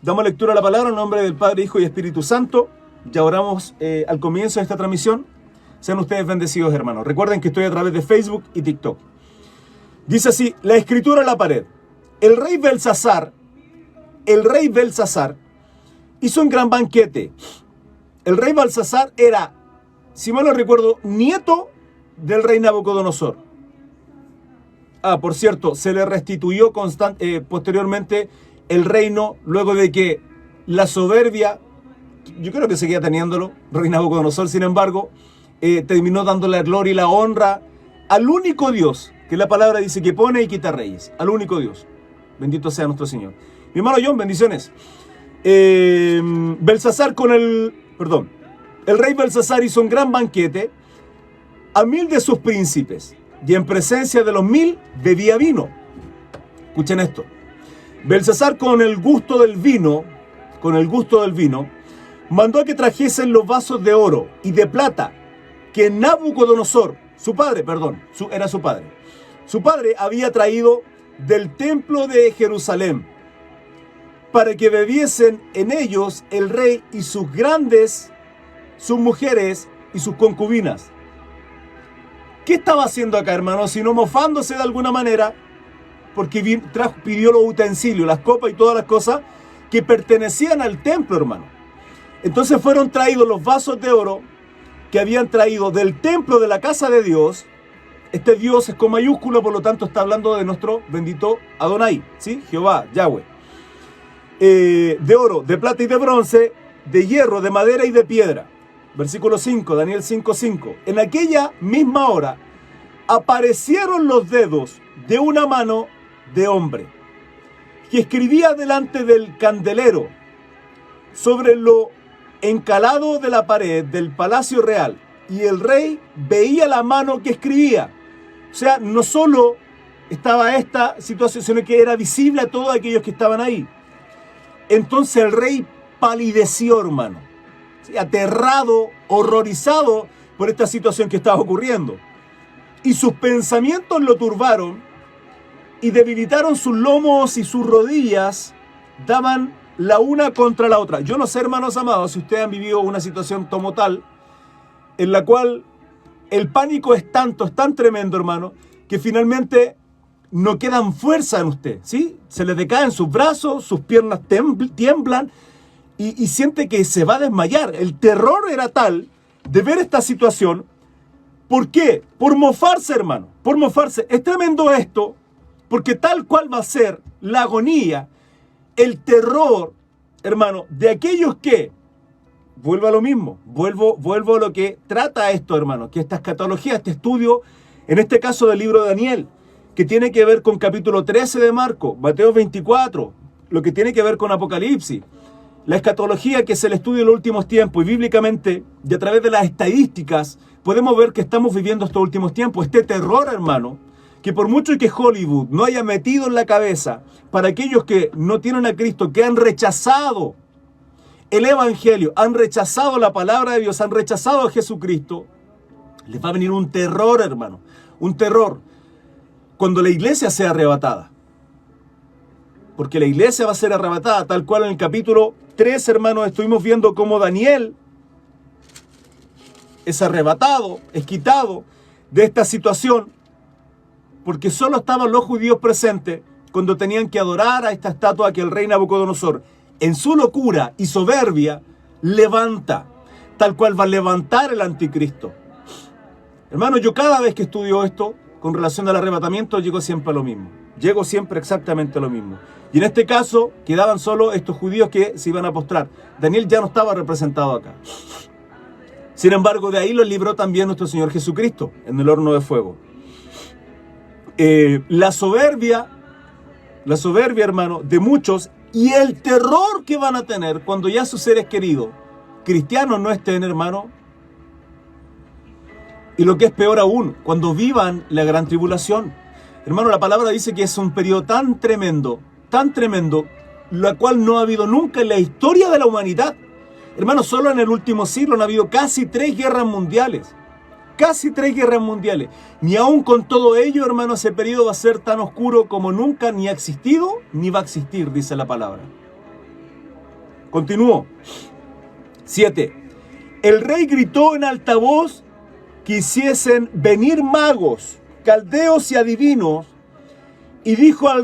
Damos lectura a la palabra en nombre del Padre, Hijo y Espíritu Santo. Ya oramos al comienzo de esta transmisión. Sean ustedes bendecidos, hermanos. Recuerden que estoy a través de Facebook y TikTok. Dice así, la escritura en la pared. El rey Belsasar hizo un gran banquete. El rey Belsasar era, si mal no recuerdo, nieto del rey Nabucodonosor. Por cierto, se le restituyó posteriormente el reino luego de que la soberbia, yo creo que seguía teniéndolo, rey Nabucodonosor, sin embargo, terminó dando la gloria y la honra al único Dios, que la palabra dice que pone y quita reyes, al único Dios. Bendito sea nuestro Señor. Mi hermano John, bendiciones. El rey Belsasar hizo un gran banquete a 1000 de sus príncipes, y en presencia de los 1000 bebía vino. Escuchen esto. Belsasar, con el gusto del vino, mandó a que trajesen los vasos de oro y de plata que Nabucodonosor, su padre había traído del templo de Jerusalén, para que bebiesen en ellos el rey y sus grandes, sus mujeres y sus concubinas. ¿Qué estaba haciendo acá, hermano? Sino mofándose de alguna manera, porque pidió los utensilios, las copas y todas las cosas que pertenecían al templo, hermano. Entonces fueron traídos los vasos de oro que habían traído del templo de la casa de Dios. Este Dios es con mayúscula, por lo tanto está hablando de nuestro bendito Adonai, ¿sí? Jehová, Yahweh. De oro, de plata y de bronce, de hierro, de madera y de piedra. Versículo 5, Daniel 5:5. En aquella misma hora aparecieron los dedos de una mano de hombre que escribía delante del candelero sobre lo encalado de la pared del palacio real, y el rey veía la mano que escribía. O sea, no solo estaba esta situación, sino que era visible a todos aquellos que estaban ahí. Entonces el rey palideció, hermano, ¿sí? Aterrado, horrorizado por esta situación que estaba ocurriendo. Y sus pensamientos lo turbaron y debilitaron sus lomos, y sus rodillas daban la una contra la otra. Yo no sé, hermanos amados, si ustedes han vivido una situación como tal, en la cual el pánico es tan tremendo, hermano, que finalmente no quedan fuerza en usted, ¿sí? Se le decaen sus brazos, sus piernas tiemblan y siente que se va a desmayar. El terror era tal de ver esta situación. ¿Por qué? Por mofarse, hermano, por mofarse. Es tremendo esto, porque tal cual va a ser la agonía, el terror, hermano, de aquellos que, vuelvo a lo mismo, vuelvo a lo que trata esto, hermano, que esta escatología, este estudio, en este caso del libro de Daniel, que tiene que ver con capítulo 13 de Marcos, Mateo 24, lo que tiene que ver con Apocalipsis, la escatología, que es el estudio de los últimos tiempos, y bíblicamente, y a través de las estadísticas, podemos ver que estamos viviendo estos últimos tiempos, este terror, hermano, que por mucho que Hollywood no haya metido en la cabeza para aquellos que no tienen a Cristo, que han rechazado el Evangelio, han rechazado la palabra de Dios, han rechazado a Jesucristo, les va a venir un terror, hermano, un terror cuando la iglesia sea arrebatada. Porque la iglesia va a ser arrebatada, tal cual en el capítulo 3, hermanos, estuvimos viendo cómo Daniel es arrebatado, es quitado de esta situación, porque solo estaban los judíos presentes cuando tenían que adorar a esta estatua que el rey Nabucodonosor, en su locura y soberbia, levanta, tal cual va a levantar el anticristo. Hermano, yo cada vez que estudio esto, con relación al arrebatamiento, llego siempre a lo mismo. Llego siempre exactamente a lo mismo. Y en este caso, quedaban solo estos judíos que se iban a postrar. Daniel ya no estaba representado acá. Sin embargo, de ahí lo libró también nuestro Señor Jesucristo, en el horno de fuego. La soberbia, hermano, de muchos, y el terror que van a tener cuando ya sus seres queridos, cristianos, no estén, hermano. Y lo que es peor aún, cuando vivan la gran tribulación. Hermano, la palabra dice que es un periodo tan tremendo, la cual no ha habido nunca en la historia de la humanidad. Hermano, solo en el último siglo han habido casi 3 guerras mundiales. Casi 3 guerras mundiales. Ni aún con todo ello, hermano, ese periodo va a ser tan oscuro como nunca ni ha existido, ni va a existir, dice la palabra. Continúo. 7. El rey gritó en alta voz que hiciesen venir magos, caldeos y adivinos, y dijo el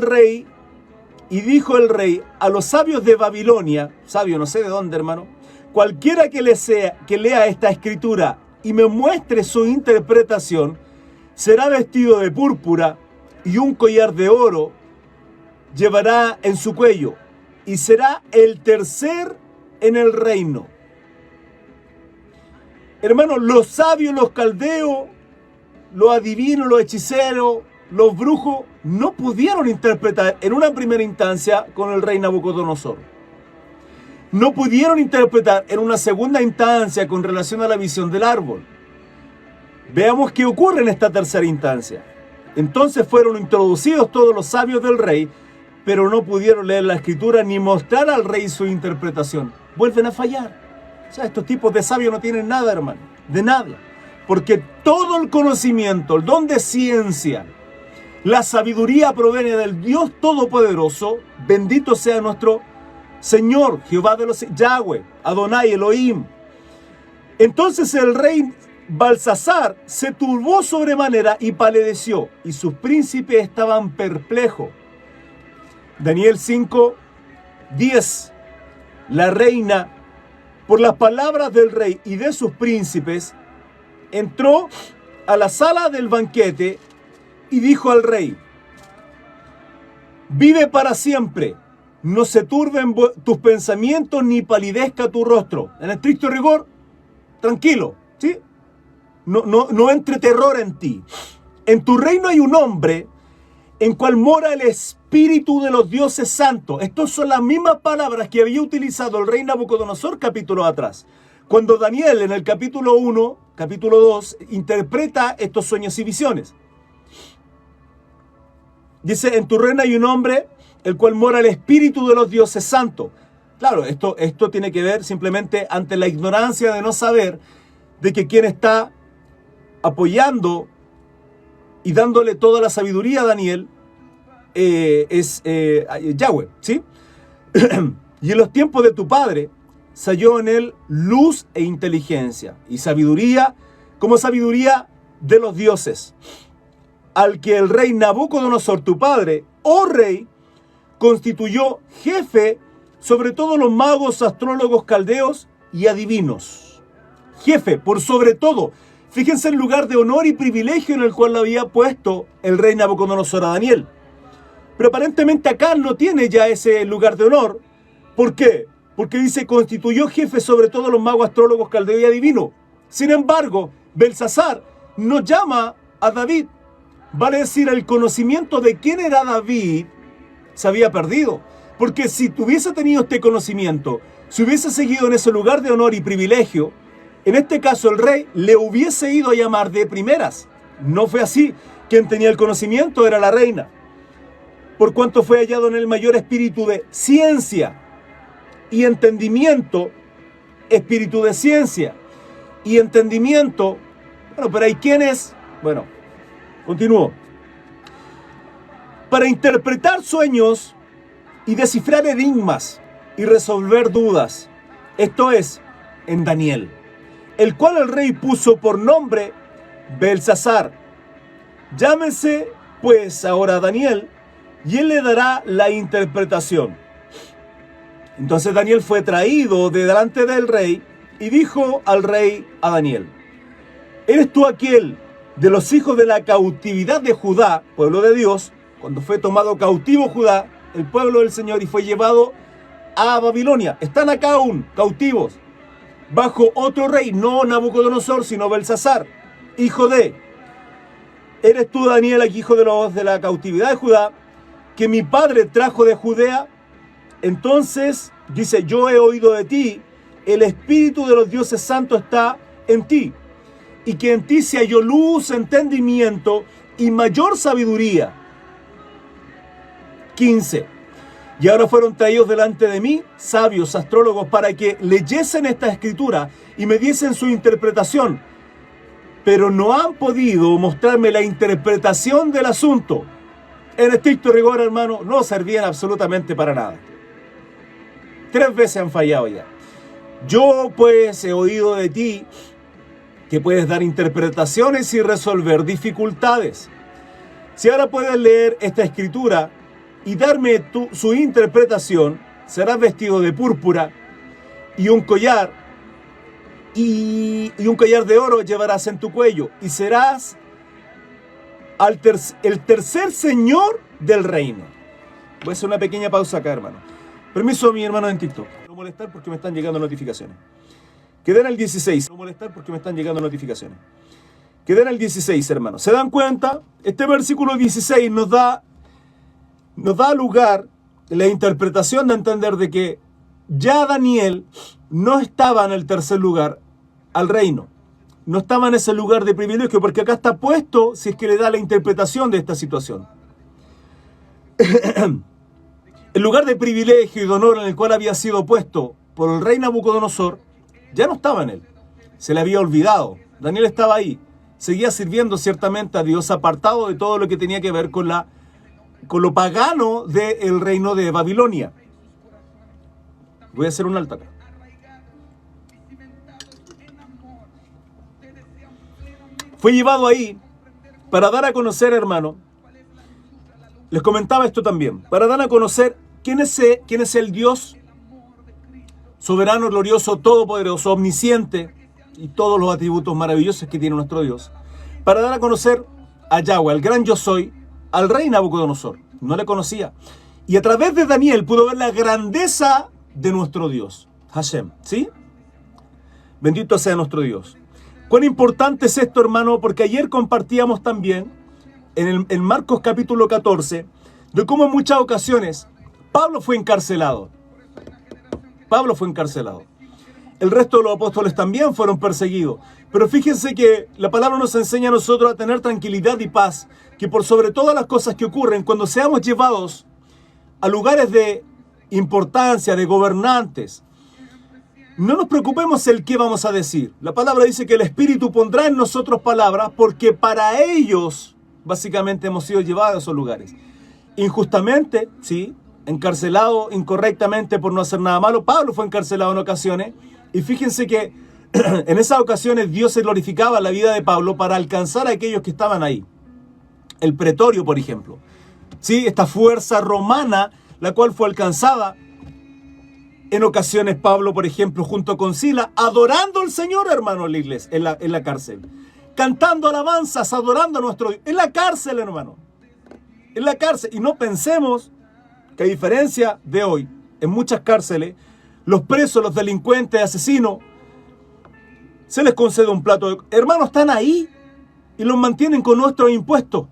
rey a los sabios de Babilonia, sabio no sé de dónde, hermano, cualquiera que lea esta escritura y me muestre su interpretación, será vestido de púrpura y un collar de oro llevará en su cuello, y será el tercer en el reino. Hermanos, los sabios, los caldeos, los adivinos, los hechiceros, los brujos, no pudieron interpretar en una primera instancia con el rey Nabucodonosor. No pudieron interpretar en una segunda instancia con relación a la visión del árbol. Veamos qué ocurre en esta tercera instancia. Entonces fueron introducidos todos los sabios del rey, pero no pudieron leer la escritura ni mostrar al rey su interpretación. Vuelven a fallar. O sea, estos tipos de sabios no tienen nada, hermano, de nada. Porque todo el conocimiento, el don de ciencia, la sabiduría proviene del Dios Todopoderoso. Bendito sea nuestro Señor, Jehová de los Yahweh, Adonai, Elohim. Entonces el rey Belsasar se turbó sobremanera y palideció, y sus príncipes estaban perplejos. Daniel 5, 10. La reina, por las palabras del rey y de sus príncipes, entró a la sala del banquete y dijo al rey: vive para siempre, no se turben tus pensamientos ni palidezca tu rostro. En estricto rigor, tranquilo, ¿sí? No entre terror en ti. En tu reino hay un hombre en cual mora el espíritu de los dioses santos. Estas son las mismas palabras que había utilizado el rey Nabucodonosor capítulos atrás. Cuando Daniel en el capítulo 1, capítulo 2, interpreta estos sueños y visiones. Dice, en tu reino hay un hombre el cual mora el espíritu de los dioses santos. Claro, esto tiene que ver simplemente ante la ignorancia de no saber de que quien está apoyando y dándole toda la sabiduría a Daniel es Yahweh, ¿sí? Y en los tiempos de tu padre se halló en él luz e inteligencia y sabiduría como sabiduría de los dioses, al que el rey Nabucodonosor, tu padre, oh rey, constituyó jefe sobre todos los magos, astrólogos, caldeos y adivinos. Jefe, por sobre todo. Fíjense el lugar de honor y privilegio en el cual lo había puesto el rey Nabucodonosor a Daniel. Pero aparentemente acá no tiene ya ese lugar de honor. ¿Por qué? Porque dice, constituyó jefe sobre todos los magos, astrólogos, caldeos y adivinos. Sin embargo, Belsasar no llama a David. Vale decir, el conocimiento de quién era David se había perdido. Porque si tuviese tenido este conocimiento, si hubiese seguido en ese lugar de honor y privilegio, en este caso el rey le hubiese ido a llamar de primeras. No fue así. Quien tenía el conocimiento era la reina. Por cuanto fue hallado en el mayor espíritu de ciencia y entendimiento, espíritu de ciencia y entendimiento. Bueno, pero hay quienes, bueno, continúo. Para interpretar sueños y descifrar enigmas y resolver dudas. Esto es, en Daniel, el cual el rey puso por nombre Belsasar. Llámese pues ahora a Daniel, y él le dará la interpretación. Entonces Daniel fue traído de delante del rey, y dijo al rey a Daniel: ¿eres tú aquel de los hijos de la cautividad de Judá, pueblo de Dios, cuando fue tomado cautivo Judá, el pueblo del Señor, y fue llevado a Babilonia? Están acá aún cautivos, bajo otro rey, no Nabucodonosor, sino Belsasar, hijo de... ¿Eres tú, Daniel, aquí, hijo de la cautividad de Judá, que mi padre trajo de Judea? Entonces, dice, yo he oído de ti, el espíritu de los dioses santos está en ti, y que en ti se halló luz, entendimiento y mayor sabiduría. 15. Y ahora fueron traídos delante de mí sabios, astrólogos, para que leyesen esta escritura y me diesen su interpretación. Pero no han podido mostrarme la interpretación del asunto. En estricto rigor, hermano, no servían absolutamente para nada. 3 veces han fallado ya. Yo pues he oído de ti que puedes dar interpretaciones y resolver dificultades. Si ahora puedes leer esta escritura y darme su interpretación, serás vestido de púrpura y un collar de oro llevarás en tu cuello y serás el tercer señor del reino. Voy a hacer una pequeña pausa acá, hermano. Permiso, mi hermano en TikTok. No molestar porque me están llegando notificaciones. Quedé en el 16. No molestar porque me están llegando notificaciones. Quedé en el 16, hermano. ¿Se dan cuenta? Este versículo 16 nos da lugar la interpretación de entender de que ya Daniel no estaba en el tercer lugar al reino. No estaba en ese lugar de privilegio, porque acá está puesto, si es que le da la interpretación de esta situación. El lugar de privilegio y de honor en el cual había sido puesto por el rey Nabucodonosor, ya no estaba en él. Se le había olvidado. Daniel estaba ahí. Seguía sirviendo ciertamente a Dios, apartado de todo lo que tenía que ver con lo pagano del reino de Babilonia. Voy a hacer un alto acá. Fue llevado ahí para dar a conocer, hermano, les comentaba esto también, para dar a conocer quién es el Dios soberano, glorioso, todopoderoso, omnisciente y todos los atributos maravillosos que tiene nuestro Dios, para dar a conocer a Yahweh, al gran yo soy, al rey Nabucodonosor. No le conocía. Y a través de Daniel pudo ver la grandeza de nuestro Dios, Hashem, ¿sí? Bendito sea nuestro Dios. ¿Cuán importante es esto, hermano? Porque ayer compartíamos también en Marcos capítulo 14 de cómo en muchas ocasiones Pablo fue encarcelado. Pablo fue encarcelado. El resto de los apóstoles también fueron perseguidos. Pero fíjense que la palabra nos enseña a nosotros a tener tranquilidad y paz, que por sobre todas las cosas que ocurren, cuando seamos llevados a lugares de importancia, de gobernantes, no nos preocupemos el qué vamos a decir. La palabra dice que el Espíritu pondrá en nosotros palabras, porque para ellos, básicamente, hemos sido llevados a esos lugares. Injustamente, sí, encarcelado incorrectamente por no hacer nada malo. Pablo fue encarcelado en ocasiones, y fíjense que en esas ocasiones Dios se glorificaba en la vida de Pablo para alcanzar a aquellos que estaban ahí. El pretorio, por ejemplo. Sí, esta fuerza romana, la cual fue alcanzada en ocasiones Pablo, por ejemplo, junto con Sila, adorando al Señor, hermano, en la iglesia, en la cárcel. Cantando alabanzas, adorando a nuestro Dios. En la cárcel, hermano. En la cárcel. Y no pensemos que a diferencia de hoy, en muchas cárceles, los presos, los delincuentes, asesinos, se les concede un plato de... Hermanos, están ahí y los mantienen con nuestros impuestos.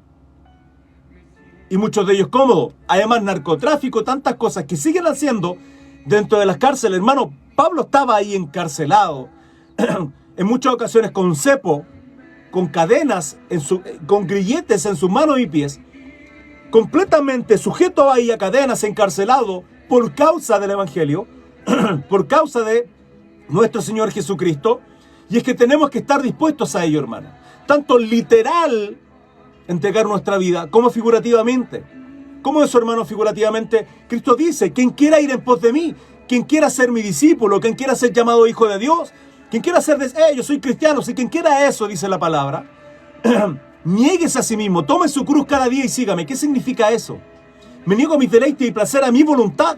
Y muchos de ellos cómodos. Además, narcotráfico, tantas cosas que siguen haciendo dentro de las cárceles. Hermano, Pablo estaba ahí encarcelado, en muchas ocasiones con cepo, con cadenas, con grilletes en sus manos y pies, completamente sujeto ahí a cadenas, encarcelado por causa del Evangelio, por causa de nuestro Señor Jesucristo. Y es que tenemos que estar dispuestos a ello, hermano. Tanto literal, entregar nuestra vida, como figurativamente. ¿Cómo eso, hermano, figurativamente? Cristo dice, quien quiera ir en pos de mí, quien quiera ser mi discípulo, quien quiera ser llamado hijo de Dios, quien quiera ser yo soy cristiano, si quien quiera eso, dice la palabra, niéguese a sí mismo, tome su cruz cada día y sígame. ¿Qué significa eso? Me niego a mis deleites y placer, a mi voluntad.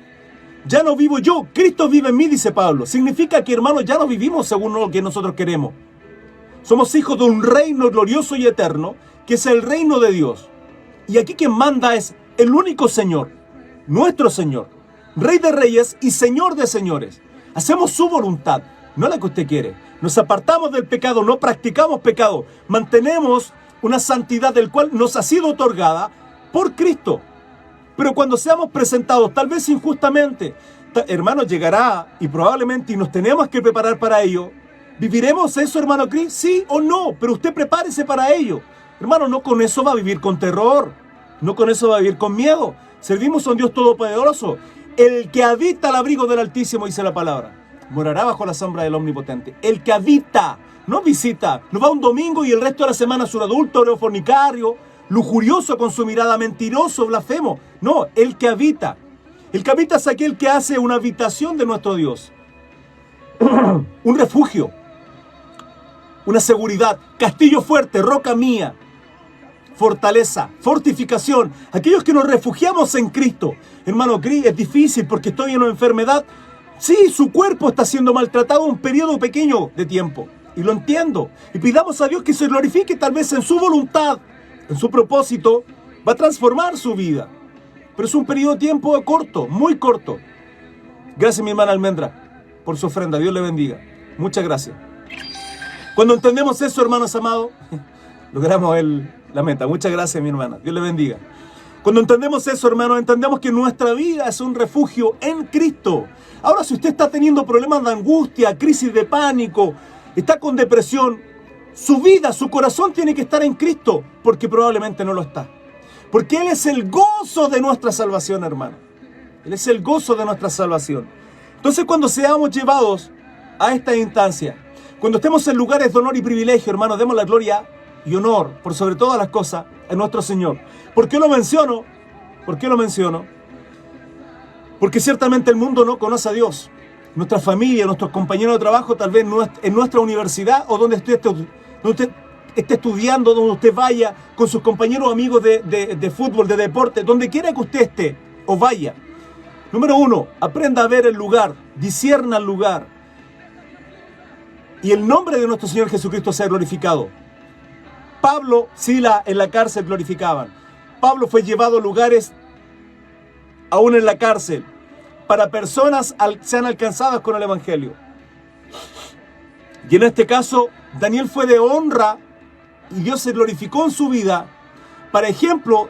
Ya no vivo yo, Cristo vive en mí, dice Pablo. Significa que, hermano, ya no vivimos según lo que nosotros queremos. Somos hijos de un reino glorioso y eterno, que es el reino de Dios. Y aquí quien manda es el único Señor, nuestro Señor, Rey de Reyes y Señor de Señores. Hacemos su voluntad, no la que usted quiere. Nos apartamos del pecado, no practicamos pecado. Mantenemos una santidad del cual nos ha sido otorgada por Cristo. Pero cuando seamos presentados, tal vez injustamente, hermano, llegará y probablemente, y nos tenemos que preparar para ello. ¿Viviremos eso, hermano Cris? Sí o no, pero usted prepárese para ello. Hermano, no con eso va a vivir con terror. No con eso va a vivir con miedo. Servimos a un Dios todopoderoso. El que habita al abrigo del Altísimo, dice la palabra, morará bajo la sombra del Omnipotente. El que habita, no visita. No va un domingo y el resto de la semana es un adúltero, fornicario, lujurioso con su mirada, mentiroso, blasfemo. No, el que habita. El capita es aquel que hace una habitación de nuestro Dios. Un refugio. Una seguridad. Castillo fuerte, roca mía. Fortaleza, fortificación. Aquellos que nos refugiamos en Cristo. Hermano, es difícil porque estoy en una enfermedad. Sí, su cuerpo está siendo maltratado un periodo pequeño de tiempo. Y lo entiendo. Y pidamos a Dios que se glorifique tal vez en su voluntad, en su propósito. Va a transformar su vida. Pero es un periodo de tiempo corto, muy corto. Gracias, mi hermana Almendra, por su ofrenda. Dios le bendiga. Muchas gracias. Cuando entendemos eso, hermanos amados, logramos la meta. Muchas gracias, mi hermana. Dios le bendiga. Cuando entendemos eso, hermanos, entendemos que nuestra vida es un refugio en Cristo. Ahora, si usted está teniendo problemas de angustia, crisis de pánico, está con depresión, su vida, su corazón tiene que estar en Cristo, porque probablemente no lo está. Porque Él es el gozo de nuestra salvación, hermano. Él es el gozo de nuestra salvación. Entonces, cuando seamos llevados a esta instancia, cuando estemos en lugares de honor y privilegio, hermano, demos la gloria y honor, por sobre todas las cosas, a nuestro Señor. ¿Por qué lo menciono? ¿Por qué lo menciono? Porque ciertamente el mundo no conoce a Dios. Nuestra familia, nuestros compañeros de trabajo, tal vez en nuestra universidad o donde usted esté estudiando, donde usted vaya, con sus compañeros amigos de fútbol, de deporte, donde quiera que usted esté o vaya. Número 1, aprenda a ver el lugar, discierna el lugar. Y el nombre de nuestro Señor Jesucristo sea glorificado. Pablo, Sila en la cárcel glorificaban. Pablo fue llevado a lugares, aún en la cárcel, para personas sean alcanzadas con el Evangelio. Y en este caso, Daniel fue de honra y Dios se glorificó en su vida para ejemplo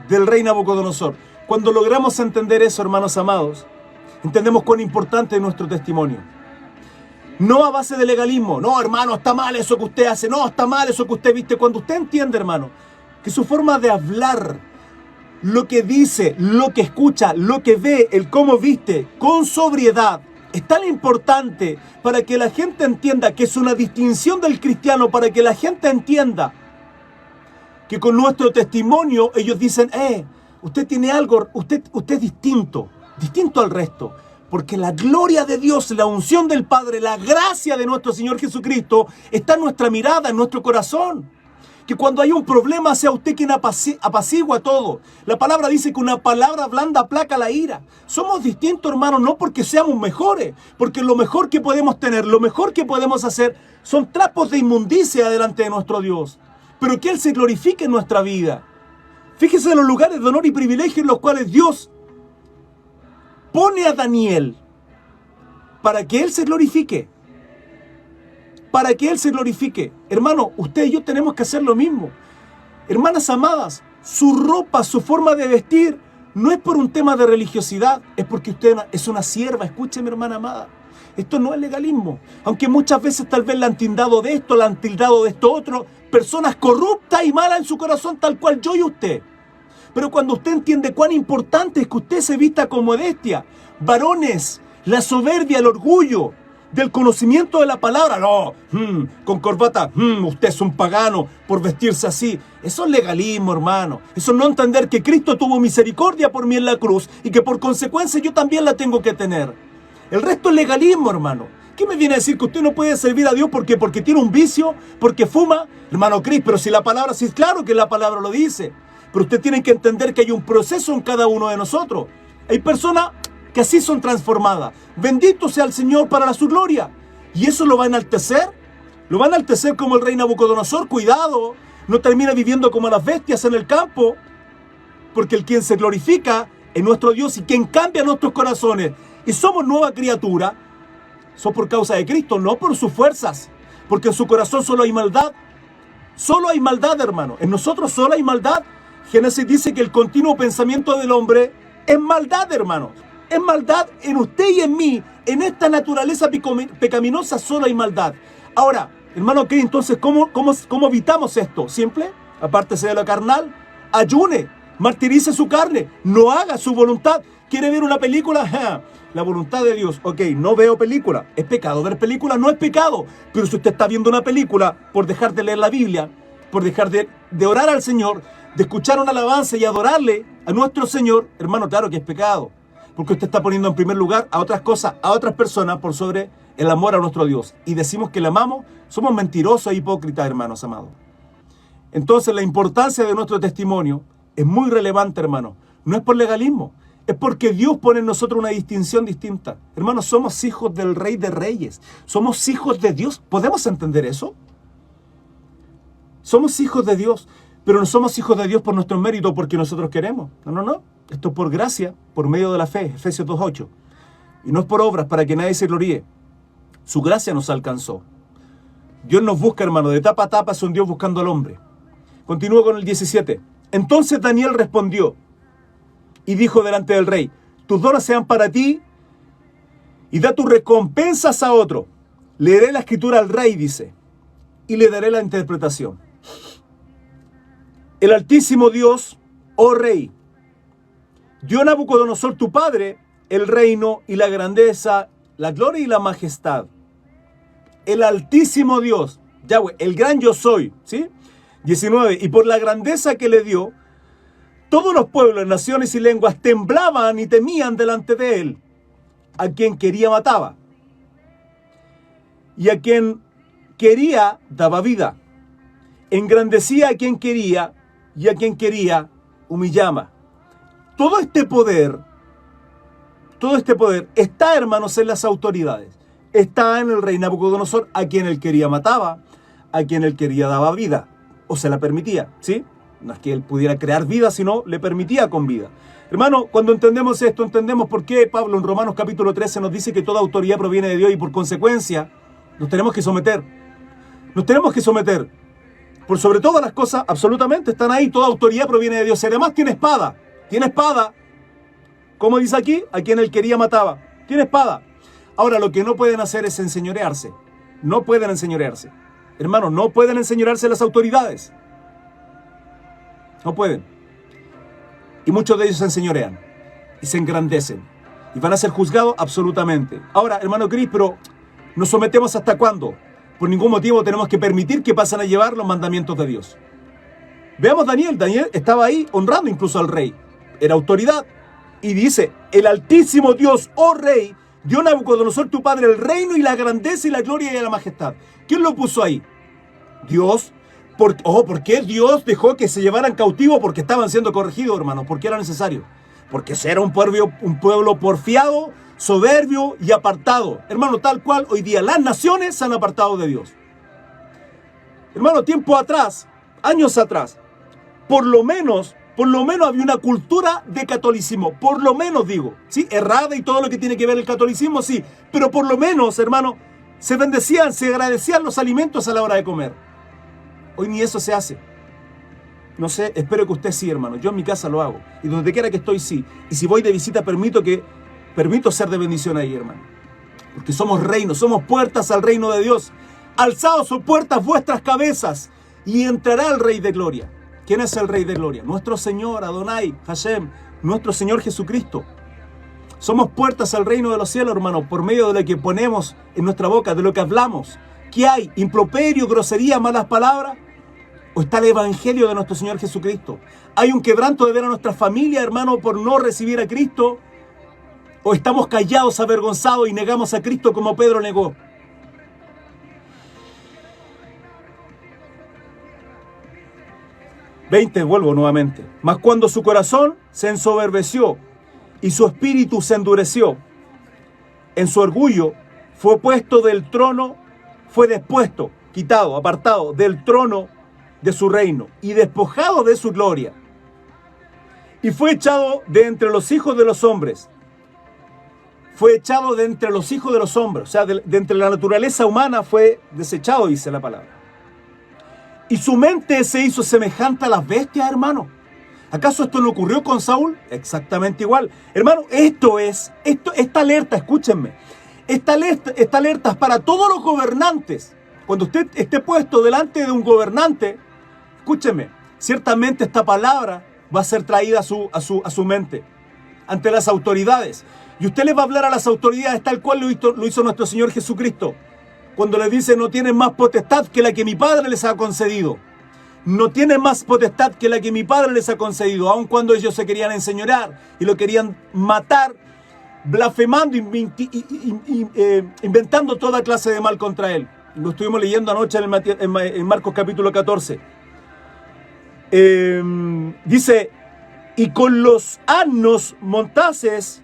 del rey Nabucodonosor. Cuando logramos entender eso, hermanos amados, entendemos cuán importante es nuestro testimonio. No a base de legalismo. No, hermano, está mal eso que usted hace. No, está mal eso que usted viste. Cuando usted entiende, hermano, que su forma de hablar, lo que dice, lo que escucha, lo que ve, el cómo viste, con sobriedad, es tan importante para que la gente entienda que es una distinción del cristiano, para que la gente entienda que con nuestro testimonio ellos dicen, usted tiene algo, usted es distinto al resto. Porque la gloria de Dios, la unción del Padre, la gracia de nuestro Señor Jesucristo está en nuestra mirada, en nuestro corazón. Que cuando hay un problema sea usted quien apacigua todo. La palabra dice que una palabra blanda aplaca la ira. Somos distintos, hermanos, no porque seamos mejores, porque lo mejor que podemos tener, lo mejor que podemos hacer son trapos de inmundicia delante de nuestro Dios. Pero que Él se glorifique en nuestra vida. Fíjese en los lugares de honor y privilegio en los cuales Dios pone a Daniel para que Él se glorifique. Para que Él se glorifique. Hermano, usted y yo tenemos que hacer lo mismo. Hermanas amadas, su ropa, su forma de vestir, no es por un tema de religiosidad, es porque usted es una sierva. Escúcheme, hermana amada. Esto no es legalismo. Aunque muchas veces tal vez le han tildado de esto, le han tildado de esto otro. Personas corruptas y malas en su corazón, tal cual yo y usted. Pero cuando usted entiende cuán importante es que usted se vista con modestia, varones, la soberbia, el orgullo, del conocimiento de la palabra, no, con corbata, usted es un pagano por vestirse así. Eso es legalismo, hermano. Eso es no entender que Cristo tuvo misericordia por mí en la cruz y que por consecuencia yo también la tengo que tener. El resto es legalismo, hermano. ¿Qué me viene a decir que usted no puede servir a Dios porque tiene un vicio, porque fuma? Hermano Cris, pero si la palabra, sí, claro que la palabra lo dice. Pero usted tiene que entender que hay un proceso en cada uno de nosotros. Hay personas que así son transformadas. Bendito sea el Señor para su gloria. Y eso lo va a enaltecer. Lo va a enaltecer como el rey Nabucodonosor. Cuidado, no termina viviendo como las bestias en el campo. Porque el quien se glorifica es nuestro Dios y quien cambia nuestros corazones. Y somos nueva criatura. Son por causa de Cristo, no por sus fuerzas. Porque en su corazón solo hay maldad. Solo hay maldad, hermano. En nosotros solo hay maldad. Génesis dice que el continuo pensamiento del hombre es maldad, hermano. Es maldad en usted y en mí. En esta naturaleza pecaminosa solo hay maldad. Ahora, hermano, ¿qué? Entonces, ¿cómo evitamos esto? Simple, apártese de lo carnal, ayune, martirice su carne, no haga su voluntad. ¿Quiere ver una película? La voluntad de Dios. Ok, no veo película. ¿Es pecado ver película? No es pecado. Pero si usted está viendo una película por dejar de leer la Biblia, por dejar de orar al Señor, de escuchar una alabanza y adorarle a nuestro Señor, hermano, claro que es pecado. Porque usted está poniendo en primer lugar a otras cosas, a otras personas por sobre el amor a nuestro Dios. Y decimos que le amamos, somos mentirosos e hipócritas, hermanos amados. Entonces la importancia de nuestro testimonio es muy relevante, hermanos. No es por legalismo, es porque Dios pone en nosotros una distinción distinta. Hermanos, somos hijos del Rey de Reyes. Somos hijos de Dios. ¿Podemos entender eso? Somos hijos de Dios, pero no somos hijos de Dios por nuestro mérito, porque nosotros queremos. No. Esto es por gracia, por medio de la fe, Efesios 2:8. Y no es por obras para que nadie se gloríe. Su gracia nos alcanzó. Dios nos busca, hermano, de tapa a tapa es un Dios buscando al hombre. Continúo con el 17. Entonces Daniel respondió y dijo delante del rey: tus dones sean para ti y da tus recompensas a otro. Leeré la escritura al rey, dice, y le daré la interpretación. El Altísimo Dios, oh rey, dio a Nabucodonosor tu padre el reino y la grandeza, la gloria y la majestad. El Altísimo Dios, Yahweh, el gran yo soy, ¿sí? 19. Y por la grandeza que le dio, todos los pueblos, naciones y lenguas temblaban y temían delante de él. A quien quería mataba, y a quien quería daba vida. Engrandecía a quien quería, y a quien quería humillaba. Todo este poder está, hermanos, en las autoridades. Está en el rey Nabucodonosor, a quien él quería mataba, a quien él quería daba vida, o se la permitía, ¿sí? No es que él pudiera crear vida, sino le permitía con vida. Hermano, cuando entendemos esto, entendemos por qué Pablo en Romanos capítulo 13 nos dice que toda autoridad proviene de Dios y por consecuencia nos tenemos que someter. Nos tenemos que someter. Por sobre todas las cosas, absolutamente, están ahí. Toda autoridad proviene de Dios. Y además tiene espada. Tiene espada. Como dice aquí, a quien él quería mataba. Tiene espada. Ahora, lo que no pueden hacer es enseñorearse. No pueden enseñorearse. Hermano, no pueden enseñorearse las autoridades. No pueden. Y muchos de ellos se enseñorean. Y se engrandecen. Y van a ser juzgados absolutamente. Ahora, hermano Cris, pero ¿nos sometemos hasta cuándo? Por ningún motivo tenemos que permitir que pasen a llevar los mandamientos de Dios. Veamos Daniel. Daniel estaba ahí honrando incluso al rey. Era autoridad. Y dice, el Altísimo Dios, oh rey, dio a Nabucodonosor tu padre el reino y la grandeza y la gloria y la majestad. ¿Quién lo puso ahí? Dios. ¿Por qué Dios dejó que se llevaran cautivos? Porque estaban siendo corregidos, hermanos. Porque era necesario. Porque era un pueblo porfiado, soberbio y apartado. Hermano, tal cual hoy día las naciones se han apartado de Dios. Hermano, tiempo atrás, años atrás, por lo menos había una cultura de catolicismo. Por lo menos digo, ¿sí? Errada y todo lo que tiene que ver el catolicismo, sí. Pero por lo menos, hermano, se bendecían, se agradecían los alimentos a la hora de comer. Hoy ni eso se hace. No sé, espero que usted sí, hermano. Yo en mi casa lo hago. Y donde quiera que estoy, sí. Y si voy de visita, permito ser de bendición ahí, hermano. Porque somos reino, somos puertas al reino de Dios. Alzaos sus puertas vuestras cabezas y entrará el Rey de Gloria. ¿Quién es el Rey de Gloria? Nuestro Señor, Adonai, Hashem, nuestro Señor Jesucristo. Somos puertas al reino de los cielos, hermano, por medio de lo que ponemos en nuestra boca, de lo que hablamos. ¿Qué hay? ¿Improperio, grosería, malas palabras? ¿O está el evangelio de nuestro Señor Jesucristo? ¿Hay un quebranto de ver a nuestra familia, hermano, por no recibir a Cristo? ¿O estamos callados, avergonzados y negamos a Cristo como Pedro negó? Vuelvo nuevamente. Mas cuando su corazón se ensoberbeció y su espíritu se endureció, en su orgullo fue puesto del trono, fue despuesto, quitado, apartado del trono de su reino y despojado de su gloria. Y fue echado de entre los hijos de los hombres. Fue echado de entre los hijos de los hombres. O sea, de entre la naturaleza humana fue desechado, dice la palabra. Y su mente se hizo semejante a las bestias, hermano. ¿Acaso esto no ocurrió con Saúl? Exactamente igual. Hermano, esta alerta, escúchenme. Esta alerta es para todos los gobernantes. Cuando usted esté puesto delante de un gobernante, escúcheme, ciertamente esta palabra va a ser traída a su mente, ante las autoridades. Y usted le va a hablar a las autoridades tal cual lo hizo nuestro Señor Jesucristo. Cuando le dice, no tienen más potestad que la que mi Padre les ha concedido. No tienen más potestad que la que mi Padre les ha concedido. Aun cuando ellos se querían enseñorear y lo querían matar blasfemando, inventando toda clase de mal contra él. Lo estuvimos leyendo anoche en Marcos capítulo 14. Dice, y con los asnos monteses,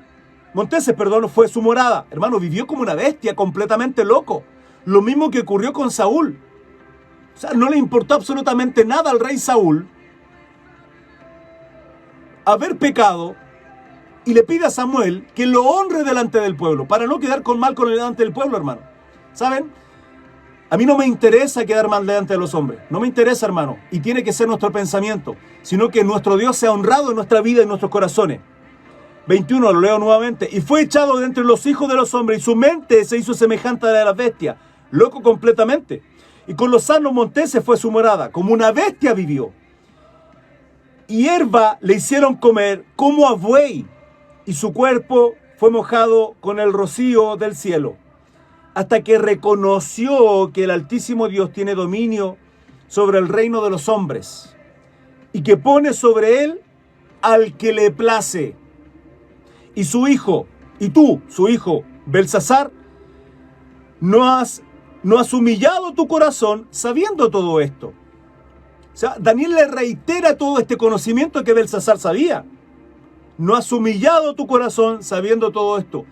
fue su morada. Hermano, vivió como una bestia, completamente loco. Lo mismo que ocurrió con Saúl. O sea, no le importó absolutamente nada al rey Saúl haber pecado, y le pide a Samuel que lo honre delante del pueblo, para no quedar mal con el delante del pueblo, hermano. ¿Saben? A mí no me interesa quedar mal delante de los hombres. No me interesa, hermano. Y tiene que ser nuestro pensamiento. Sino que nuestro Dios sea honrado en nuestra vida y en nuestros corazones. 21, lo leo nuevamente. Y fue echado de entre los hijos de los hombres, y su mente se hizo semejante a la de las bestias. Loco completamente. Y con los asnos monteses fue su morada. Como una bestia vivió. Y hierba le hicieron comer como a buey, y su cuerpo fue mojado con el rocío del cielo, hasta que reconoció que el Altísimo Dios tiene dominio sobre el reino de los hombres, y que pone sobre él al que le place. Y su hijo, y tú, su hijo, Belsasar, no has humillado tu corazón sabiendo todo esto. O sea, Daniel le reitera todo este conocimiento que Belsasar sabía. No has humillado tu corazón sabiendo todo esto.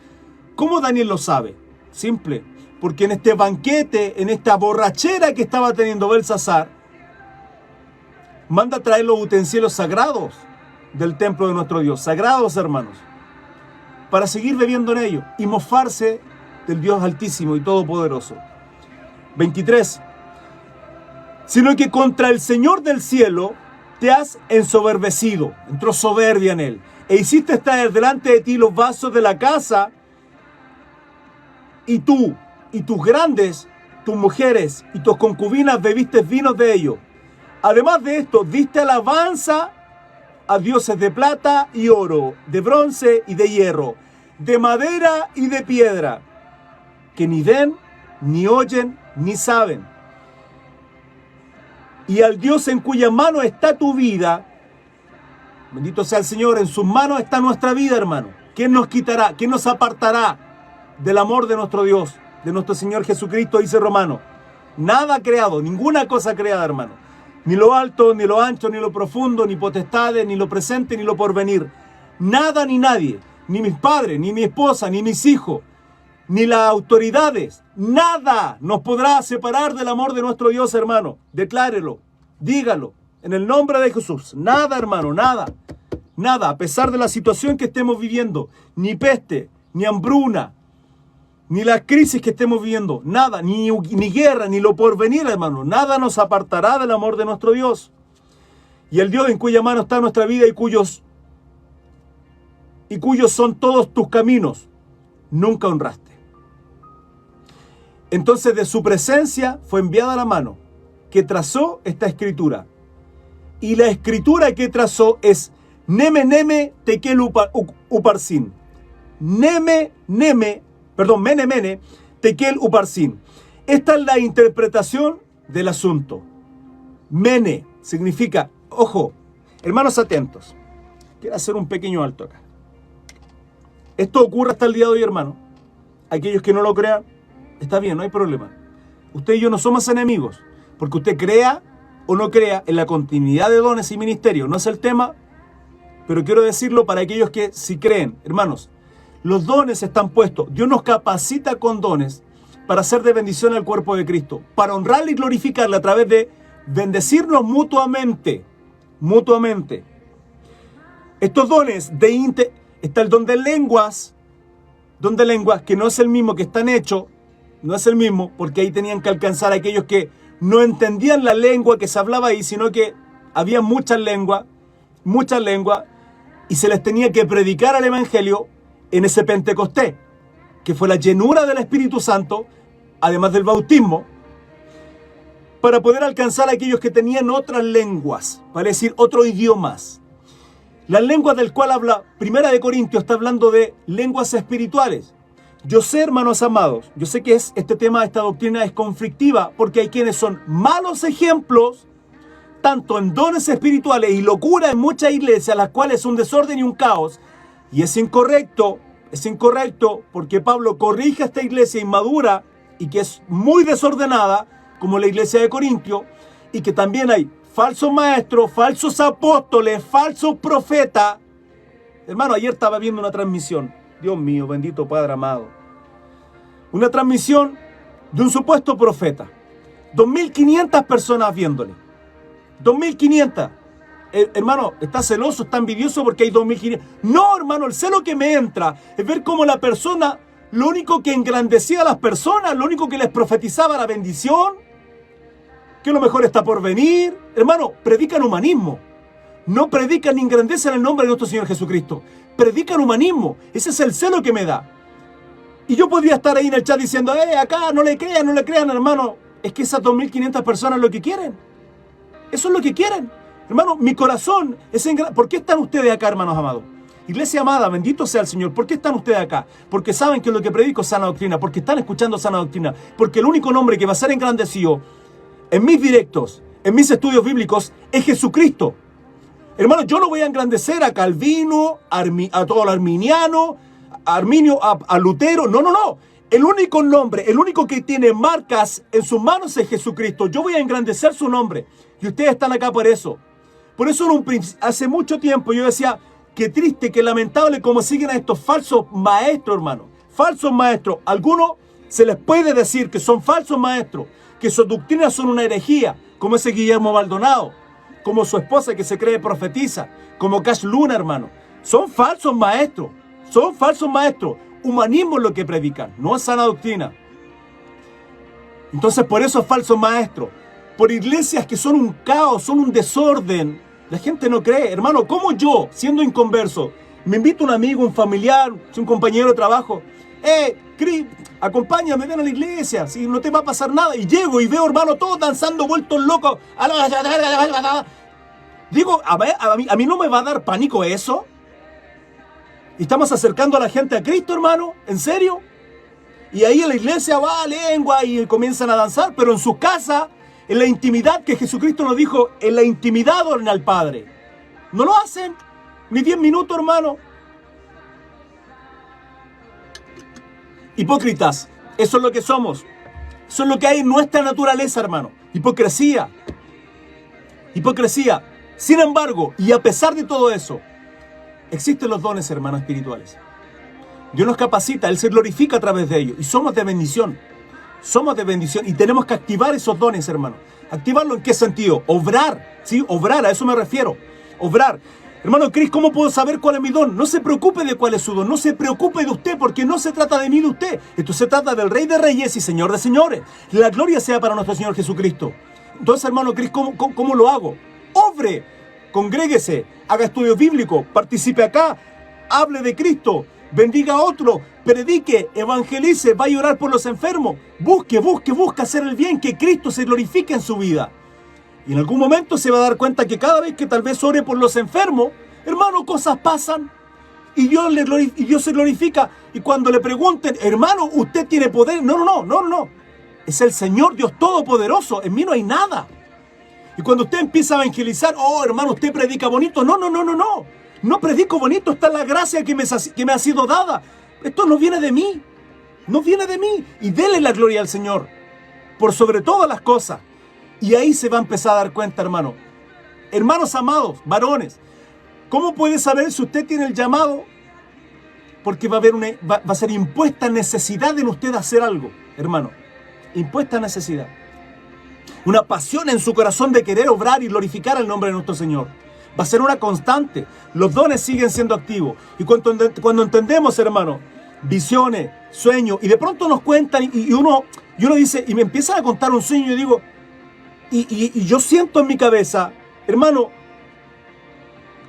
¿Cómo Daniel lo sabe? Simple. Porque en este banquete, en esta borrachera que estaba teniendo Belsasar, manda a traer los utensilios sagrados del templo de nuestro Dios. Sagrados, hermanos. Para seguir bebiendo en ellos y mofarse del Dios Altísimo y Todopoderoso. 23. Sino que contra el Señor del cielo te has ensoberbecido. Entró soberbia en él. E hiciste estar delante de ti los vasos de la casa, y tú y tus grandes, tus mujeres y tus concubinas bebiste vinos de ellos. Además de esto, diste alabanza a dioses de plata y oro, de bronce y de hierro, de madera y de piedra, que ni ven, ni oyen, ni saben. Y al Dios en cuya mano está tu vida, bendito sea el Señor, en sus manos está nuestra vida, hermano. ¿Quién nos quitará? ¿Quién nos apartará del amor de nuestro Dios, de nuestro Señor Jesucristo? Dice Romano. Nada creado, ninguna cosa creada, hermano. Ni lo alto, ni lo ancho, ni lo profundo, ni potestades, ni lo presente, ni lo porvenir. Nada ni nadie, ni mis padres, ni mi esposa, ni mis hijos, ni las autoridades. Nada nos podrá separar del amor de nuestro Dios, hermano. Declárelo, dígalo. En el nombre de Jesús, nada, hermano, nada, nada, a pesar de la situación que estemos viviendo, ni peste, ni hambruna, ni las crisis que estemos viviendo, nada, ni guerra, ni lo porvenir, hermano, nada nos apartará del amor de nuestro Dios. Y el Dios en cuya mano está nuestra vida y cuyos son todos tus caminos, nunca honraste. Entonces de su presencia fue enviada la mano que trazó esta escritura. Y la escritura que trazó es Neme, Neme, Tekel, Uparsin. Mene, Mene, Tekel, Uparsin. Esta es la interpretación del asunto. Mene significa, ojo, hermanos atentos. Quiero hacer un pequeño alto acá. Esto ocurre hasta el día de hoy, hermano. Aquellos que no lo crean, está bien, no hay problema. Usted y yo no somos enemigos, porque usted crea o no crea en la continuidad de dones y ministerios. No es el tema, pero quiero decirlo para aquellos que sí creen. Hermanos, los dones están puestos. Dios nos capacita con dones para ser de bendición al cuerpo de Cristo, para honrarle y glorificarle a través de bendecirnos mutuamente. Estos dones está el don de lenguas, que no es el mismo que están hechos, no es el mismo, porque ahí tenían que alcanzar a aquellos que no entendían la lengua que se hablaba ahí, sino que había muchas lenguas, y se les tenía que predicar el Evangelio en ese Pentecostés, que fue la llenura del Espíritu Santo, además del bautismo, para poder alcanzar a aquellos que tenían otras lenguas, vale decir, otros idiomas. Las lenguas del cual habla Primera de Corintios está hablando de lenguas espirituales. Yo sé, hermanos amados, yo sé que este tema, esta doctrina es conflictiva, porque hay quienes son malos ejemplos, tanto en dones espirituales y locura en muchas iglesias, las cuales es un desorden y un caos, y es incorrecto es incorrecto porque Pablo corrige a esta iglesia inmadura y que es muy desordenada, como la iglesia de Corintio, y que también hay falsos maestros, falsos apóstoles, falsos profetas. Hermano, ayer estaba viendo una transmisión, Dios mío, bendito Padre amado, una transmisión de un supuesto profeta, 2.500 personas viéndole, 2.500. Hermano, está celoso, está envidioso porque hay 2.500. No, hermano, el celo que me entra es ver cómo la persona, lo único que engrandecía a las personas, lo único que les profetizaba la bendición, que lo mejor está por venir. Hermano, predican humanismo. No predican ni engrandecen el nombre de nuestro Señor Jesucristo. Predican humanismo. Ese es el celo que me da. Y yo podría estar ahí en el chat diciendo, acá no le crean, hermano. Es que esas 2.500 personas lo que quieren. Eso es lo que quieren. Hermano, mi corazón es ¿Por qué están ustedes acá, hermanos amados? Iglesia amada, bendito sea el Señor. ¿Por qué están ustedes acá? Porque saben que lo que predico es sana doctrina. Porque están escuchando sana doctrina. Porque el único nombre que va a ser engrandecido en mis directos, en mis estudios bíblicos, es Jesucristo. Hermano, yo no voy a engrandecer a Calvino, a todo el arminiano, a Arminio, a Lutero. No. El único nombre, el único que tiene marcas en sus manos es Jesucristo. Yo voy a engrandecer su nombre. Y ustedes están acá por eso. Por eso hace mucho tiempo yo decía, qué triste, qué lamentable cómo siguen a estos falsos maestros, hermano. Falsos maestros. Algunos se les puede decir que son falsos maestros, que sus doctrinas son una herejía, como ese Guillermo Maldonado, como su esposa que se cree profetiza, como Cash Luna, hermano. Son falsos maestros. Son falsos maestros. Humanismo es lo que predican, no es sana doctrina. Entonces por eso es falsos maestros. Por iglesias que son un caos, son un desorden. La gente no cree. Hermano, ¿cómo yo, siendo inconverso, me invito a un amigo, un familiar, un compañero de trabajo? Cris, acompáñame, ven a la iglesia, si no te va a pasar nada. Y llego y veo, hermano, todos danzando, vueltos locos. Digo, a mí no me va a dar pánico eso. ¿Y estamos acercando a la gente a Cristo, hermano? ¿En serio? Y ahí en la iglesia va lengua y comienzan a danzar, pero en su casa, en la intimidad que Jesucristo nos dijo, en la intimidad oren al Padre. No lo hacen, ni 10 minutos, hermano. Hipócritas, eso es lo que somos. Eso es lo que hay en nuestra naturaleza, hermano. Hipocresía. Hipocresía. Sin embargo, y a pesar de todo eso, existen los dones, hermanos, espirituales. Dios nos capacita, Él se glorifica a través de ellos. Y somos de bendición. Somos de bendición y tenemos que activar esos dones, hermano. ¿Activarlo en qué sentido? Obrar, ¿sí? Obrar, a eso me refiero. Obrar. Hermano Cris, ¿cómo puedo saber cuál es mi don? No se preocupe de cuál es su don. No se preocupe de usted, porque no se trata de mí, de usted. Esto se trata del Rey de Reyes y Señor de Señores. La gloria sea para nuestro Señor Jesucristo. Entonces, hermano Cris, ¿cómo lo hago? Obre, congréguese, haga estudios bíblicos, participe acá, hable de Cristo, bendiga a otro, predique, evangelice, vaya a orar por los enfermos, busque hacer el bien, que Cristo se glorifique en su vida. Y en algún momento se va a dar cuenta que cada vez que tal vez ore por los enfermos, hermano, cosas pasan y Dios se glorifica. Y cuando le pregunten, hermano, ¿usted tiene poder? No. Es el Señor Dios Todopoderoso, en mí no hay nada. Y cuando usted empieza a evangelizar, hermano, usted predica bonito. No. No predico bonito, está la gracia que me ha sido dada. Esto no viene de mí. No viene de mí. Y dele la gloria al Señor, por sobre todas las cosas. Y ahí se va a empezar a dar cuenta, hermano. Hermanos amados, varones, ¿cómo puede saber si usted tiene el llamado? Porque va a ser impuesta necesidad en usted hacer algo, hermano. Impuesta necesidad. Una pasión en su corazón de querer obrar y glorificar el nombre de nuestro Señor. Va a ser una constante. Los dones siguen siendo activos. Y cuando entendemos, hermano, visiones, sueños, y de pronto nos cuentan y uno dice, y me empiezan a contar un sueño y digo, y yo siento en mi cabeza, hermano,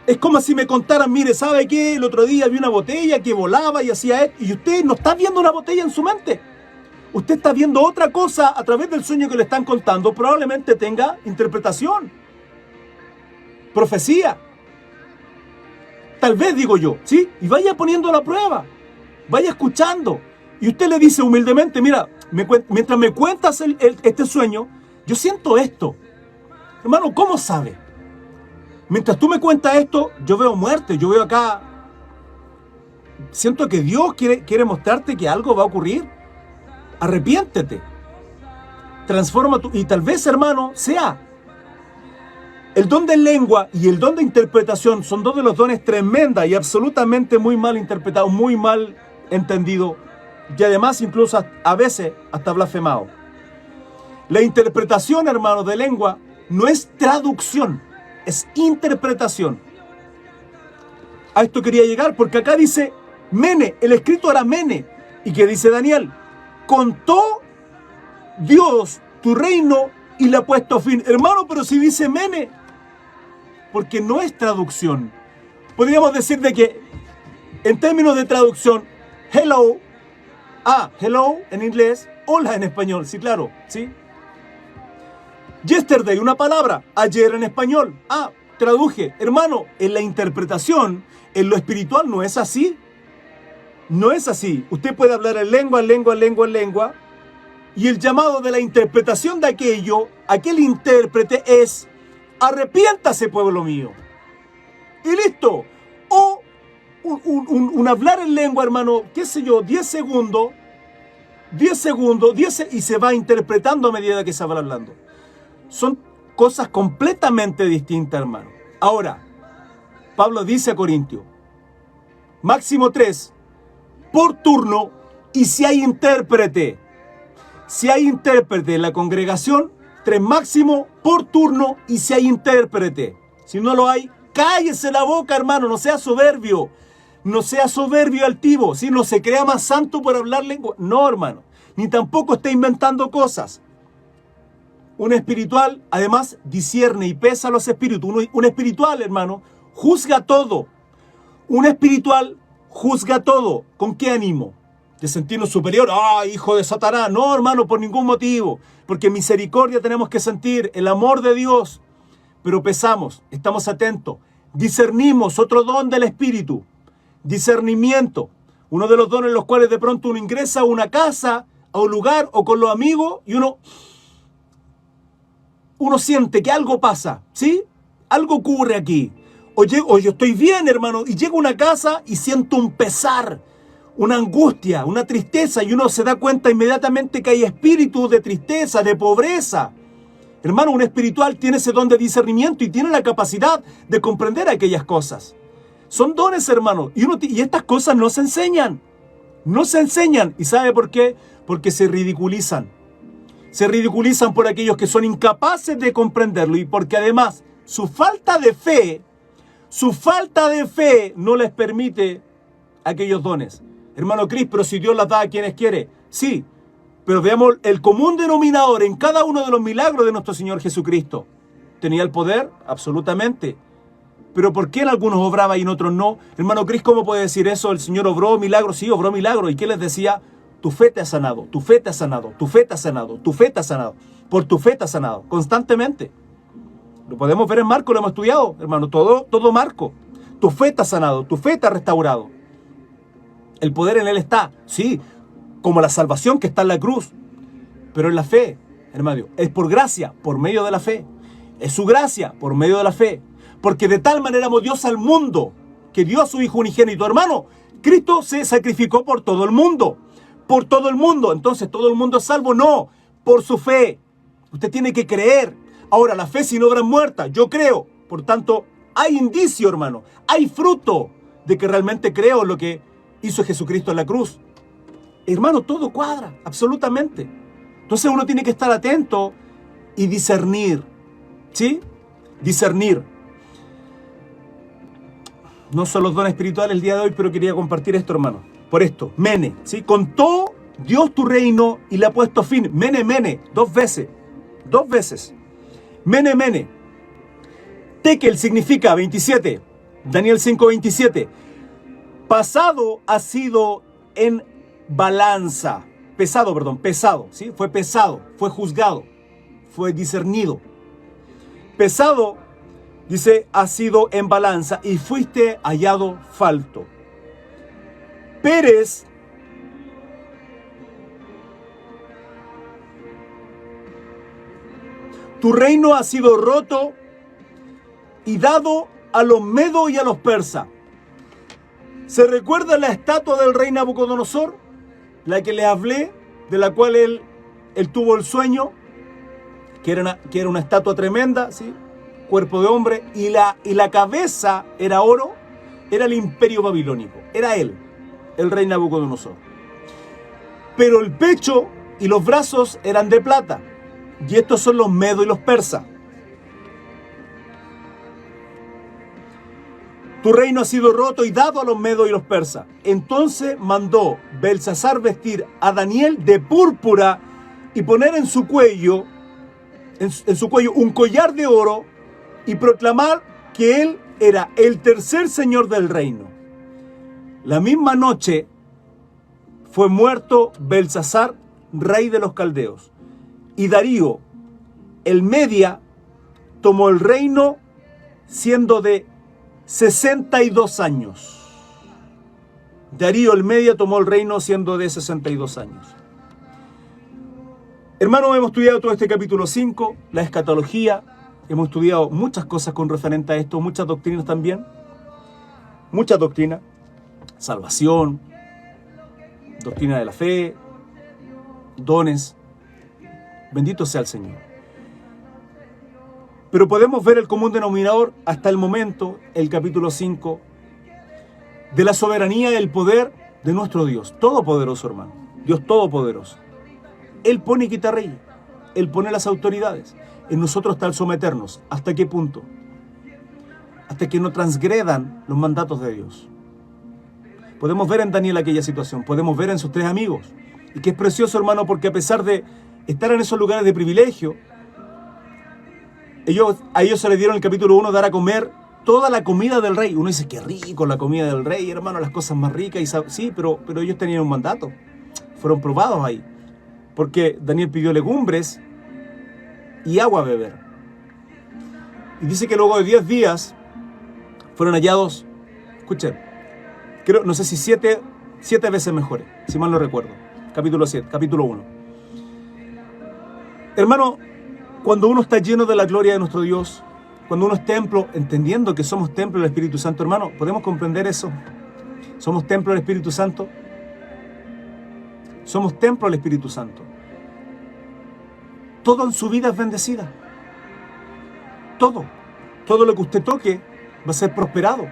es como si me contaran, mire, ¿sabe qué? El otro día vi una botella que volaba y hacía esto, y usted no está viendo una botella en su mente. Usted está viendo otra cosa a través del sueño que le están contando. Probablemente tenga interpretación, profecía. Tal vez, digo yo, ¿sí? Y vaya poniendo la prueba, vaya escuchando. Y usted le dice humildemente, mira, mientras me cuentas este sueño, yo siento esto. Hermano, ¿cómo sabe? Mientras tú me cuentas esto, yo veo muerte, yo veo acá siento que Dios quiere mostrarte que algo va a ocurrir. Arrepiéntete. Transforma tu... Y tal vez, hermano, sea el don de lengua y el don de interpretación son dos de los dones tremendas y absolutamente muy mal interpretados, muy mal entendidos, y además incluso a veces hasta blasfemados. La interpretación, hermano, de lengua no es traducción, es interpretación. A esto quería llegar porque acá dice Mene, el escrito era Mene. ¿Y qué dice Daniel? Contó Dios tu reino y le ha puesto fin. Hermano, pero si dice Mene, porque no es traducción. Podríamos decir de que, en términos de traducción, hello, hello en inglés, hola en español, sí, claro, ¿sí? Yesterday, una palabra, ayer en español, traduje. Hermano, en la interpretación, en lo espiritual no es así. No es así. Usted puede hablar en lengua, y el llamado de la interpretación de aquel intérprete es: arrepiéntase, pueblo mío. Y listo. O un hablar en lengua, hermano, qué sé yo, 10 segundos, y se va interpretando a medida que se va hablando. Son cosas completamente distintas, hermano. Ahora, Pablo dice a Corintios, máximo 3, por turno, y si hay intérprete. Si hay intérprete en la congregación, 3 máximo por turno, y si hay intérprete. Si no lo hay, cállese la boca, hermano, no sea soberbio. No sea soberbio y altivo, ¿sí? No se crea más santo por hablar lengua. No, hermano, ni tampoco está inventando cosas. Un espiritual, además, discierne y pesa los espíritus. Un espiritual, hermano, juzga todo. Un espiritual juzga todo. ¿Con qué ánimo? ¿De sentirnos superior? Hijo de Satanás. No, hermano, por ningún motivo. Porque misericordia tenemos que sentir, el amor de Dios. Pero pesamos, estamos atentos. Discernimos, otro don del espíritu. Discernimiento. Uno de los dones en los cuales de pronto uno ingresa a una casa, a un lugar o con los amigos y uno siente que algo pasa, ¿sí? Algo ocurre aquí. O yo estoy bien, hermano, y llego a una casa y siento un pesar, una angustia, una tristeza, y uno se da cuenta inmediatamente que hay espíritu de tristeza, de pobreza. Hermano, un espiritual tiene ese don de discernimiento y tiene la capacidad de comprender aquellas cosas. Son dones, hermano, y estas cosas no se enseñan. No se enseñan. ¿Y sabe por qué? Porque se ridiculizan. Se ridiculizan por aquellos que son incapaces de comprenderlo y porque además su falta de fe no les permite aquellos dones. Hermano Cris, pero si Dios las da a quienes quiere. Sí, pero veamos el común denominador en cada uno de los milagros de nuestro Señor Jesucristo. ¿Tenía el poder? Absolutamente. ¿Pero por qué en algunos obraba y en otros no? Hermano Cris, ¿cómo puede decir eso? ¿El Señor obró milagros? Sí, obró milagros. ¿Y qué les decía? Tu fe te ha sanado, tu fe te ha sanado, tu fe te ha sanado, tu fe te ha sanado. Por tu fe te ha sanado, constantemente. Lo podemos ver en Marco, lo hemos estudiado, hermano, todo Marco. Tu fe te ha sanado, tu fe te ha restaurado. El poder en él está, sí, como la salvación que está en la cruz. Pero en la fe, hermano, es por gracia, por medio de la fe. Es su gracia, por medio de la fe. Porque de tal manera amó Dios al mundo, que dio a su Hijo unigénito. Hermano, Cristo se sacrificó por todo el mundo. Por todo el mundo. Entonces, ¿todo el mundo es salvo? No, por su fe. Usted tiene que creer. Ahora, la fe sin obra es muerta. Yo creo. Por tanto, hay indicio, hermano. Hay fruto de que realmente creo en lo que hizo Jesucristo en la cruz. Hermano, todo cuadra, absolutamente. Entonces uno tiene que estar atento y discernir. ¿Sí? Discernir. No son los dones espirituales el día de hoy, pero quería compartir esto, hermano. Por esto, Mene, ¿sí? Contó Dios tu reino y le ha puesto fin. Mene, Mene, 2 veces. 2 veces. Mene, Mene. Tekel significa 27. Daniel 5:27. Pasado ha sido en balanza. Pesado, ¿sí? Fue pesado, fue juzgado, fue discernido. Pesado, dice, ha sido en balanza y fuiste hallado falto. Pérez, tu reino ha sido roto y dado a los medos y a los persas. ¿Se recuerda la estatua del rey Nabucodonosor? La que les hablé, de la cual él tuvo el sueño, que era una estatua tremenda, ¿sí? Cuerpo de hombre, y la cabeza era oro, era el imperio babilónico, era él, el rey Nabucodonosor. Pero el pecho y los brazos eran de plata, y estos son los medos y los persas. Tu reino ha sido roto y dado a los medos y los persas. Entonces mandó Belsasar vestir a Daniel de púrpura y poner en su cuello un collar de oro y proclamar que él era el tercer señor del reino. La misma noche fue muerto Belsasar, rey de los caldeos, y Darío, el Media, tomó el reino siendo de 62 años. Darío el Media tomó el reino siendo de 62 años. Hermanos, hemos estudiado todo este capítulo 5, la escatología. Hemos estudiado muchas cosas con referente a esto, muchas doctrinas también. Muchas doctrinas. Salvación, doctrina de la fe, dones. Bendito sea el Señor. Pero podemos ver el común denominador hasta el momento, el capítulo 5, de la soberanía y el poder de nuestro Dios. Todopoderoso, hermano. Dios todopoderoso. Él pone y quita rey. Él pone las autoridades. En nosotros está el someternos. ¿Hasta qué punto? Hasta que no transgredan los mandatos de Dios. Podemos ver en Daniel aquella situación. Podemos ver en sus 3 amigos. Y que es precioso, hermano, porque a pesar de estar en esos lugares de privilegio, a ellos se les dieron en el capítulo 1 dar a comer toda la comida del rey. Uno dice, qué rico la comida del rey, hermano, las cosas más ricas. Sí, pero ellos tenían un mandato. Fueron probados ahí. Porque Daniel pidió legumbres y agua a beber. Y dice que luego de 10 días fueron hallados, escuchen, no sé si 7 veces mejores, si mal no recuerdo. Capítulo 7, capítulo 1. Hermano, cuando uno está lleno de la gloria de nuestro Dios, cuando uno es templo, entendiendo que somos templo del Espíritu Santo, hermano, ¿podemos comprender eso? ¿Somos templo del Espíritu Santo? Somos templo del Espíritu Santo. Todo en su vida es bendecida. Todo lo que usted toque va a ser prosperado.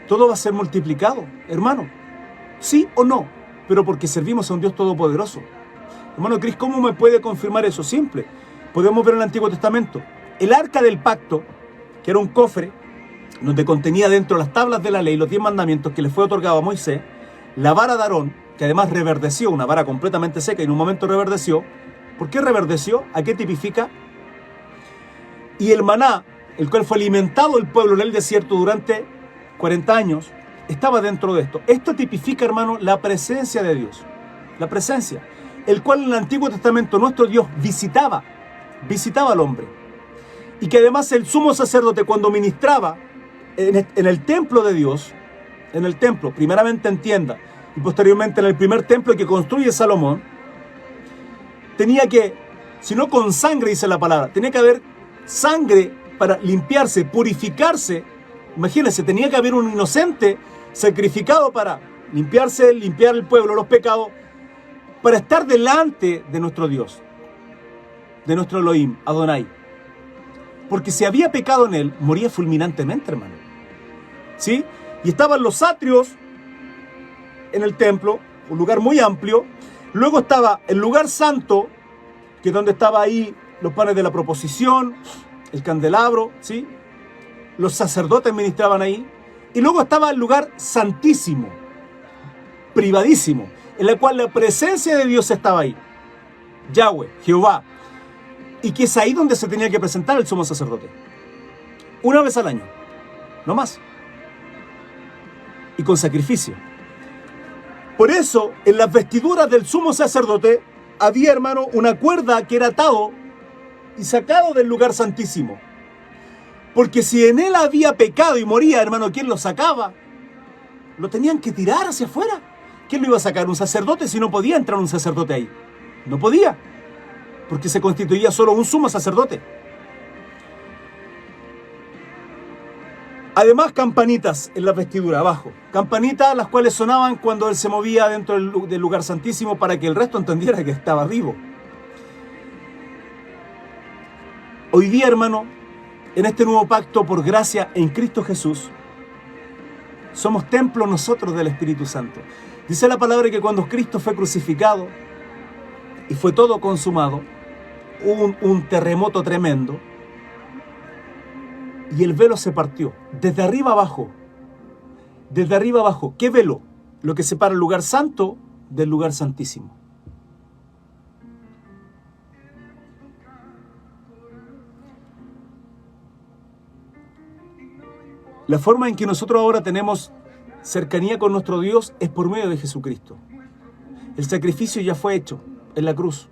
Todo va a ser multiplicado, hermano. ¿Sí o no? Pero porque servimos a un Dios todopoderoso. Hermano Cris, ¿cómo me puede confirmar eso? Simple. Podemos ver en el Antiguo Testamento el arca del pacto, que era un cofre donde contenía dentro las tablas de la ley, los 10 mandamientos que le fue otorgado a Moisés, la vara de Aarón, que además reverdeció, una vara completamente seca y en un momento reverdeció. ¿Por qué reverdeció? ¿A qué tipifica? Y el maná, el cual fue alimentado el pueblo en el desierto durante 40 años, estaba dentro de esto. Esto tipifica, hermano, la presencia de Dios. La presencia, el cual en el Antiguo Testamento nuestro Dios visitaba al hombre. Y que además el sumo sacerdote, cuando ministraba en el templo de Dios, en el templo, primeramente en tienda y posteriormente en el primer templo que construye Salomón, tenía que, si no con sangre dice la palabra, tenía que haber sangre para limpiarse, purificarse. Imagínense, tenía que haber un inocente sacrificado para limpiarse, limpiar el pueblo, los pecados, para estar delante de nuestro Dios, de nuestro Elohim, Adonai. Porque si había pecado en él, moría fulminantemente, hermano. ¿Sí? Y estaban los atrios en el templo, un lugar muy amplio. Luego estaba el lugar santo, que es donde estaba ahí los panes de la proposición, el candelabro, ¿sí? Los sacerdotes ministraban ahí. Y luego estaba el lugar santísimo, privadísimo, en el cual la presencia de Dios estaba ahí. Yahweh, Jehová. Y que es ahí donde se tenía que presentar el sumo sacerdote. Una vez al año, no más. Y con sacrificio. Por eso, en las vestiduras del sumo sacerdote, había, hermano, una cuerda que era atado y sacado del lugar santísimo. Porque si en él había pecado y moría, hermano, ¿quién lo sacaba? Lo tenían que tirar hacia afuera. ¿Quién lo iba a sacar? ¿Un sacerdote? Si no podía entrar un sacerdote ahí. No podía. Porque se constituía solo un sumo sacerdote. Además, campanitas en la vestidura, abajo. Campanitas las cuales sonaban cuando él se movía dentro del lugar santísimo para que el resto entendiera que estaba vivo. Hoy día, hermano, en este nuevo pacto por gracia en Cristo Jesús, somos templo nosotros del Espíritu Santo. Dice la palabra que cuando Cristo fue crucificado y fue todo consumado, hubo un terremoto tremendo y el velo se partió desde arriba abajo. Desde arriba abajo. ¿Qué velo? Lo que separa el lugar santo del lugar santísimo. La forma en que nosotros ahora tenemos cercanía con nuestro Dios es por medio de Jesucristo. El sacrificio ya fue hecho en la cruz.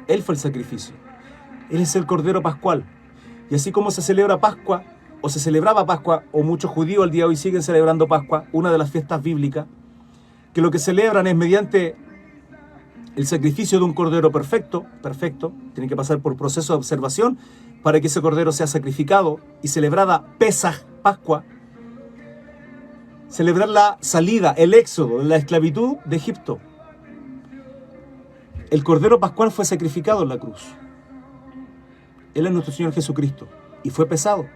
Él fue el sacrificio. Él es el Cordero Pascual. Y así como se celebra Pascua, o se celebraba Pascua, o muchos judíos al día de hoy siguen celebrando Pascua, una de las fiestas bíblicas, que lo que celebran es mediante el sacrificio de un cordero perfecto, tiene que pasar por proceso de observación para que ese cordero sea sacrificado y celebrada Pesaj, Pascua, celebrar la salida, el éxodo de la esclavitud de Egipto. El cordero pascual fue sacrificado en la cruz. Él es nuestro Señor Jesucristo y fue pesado.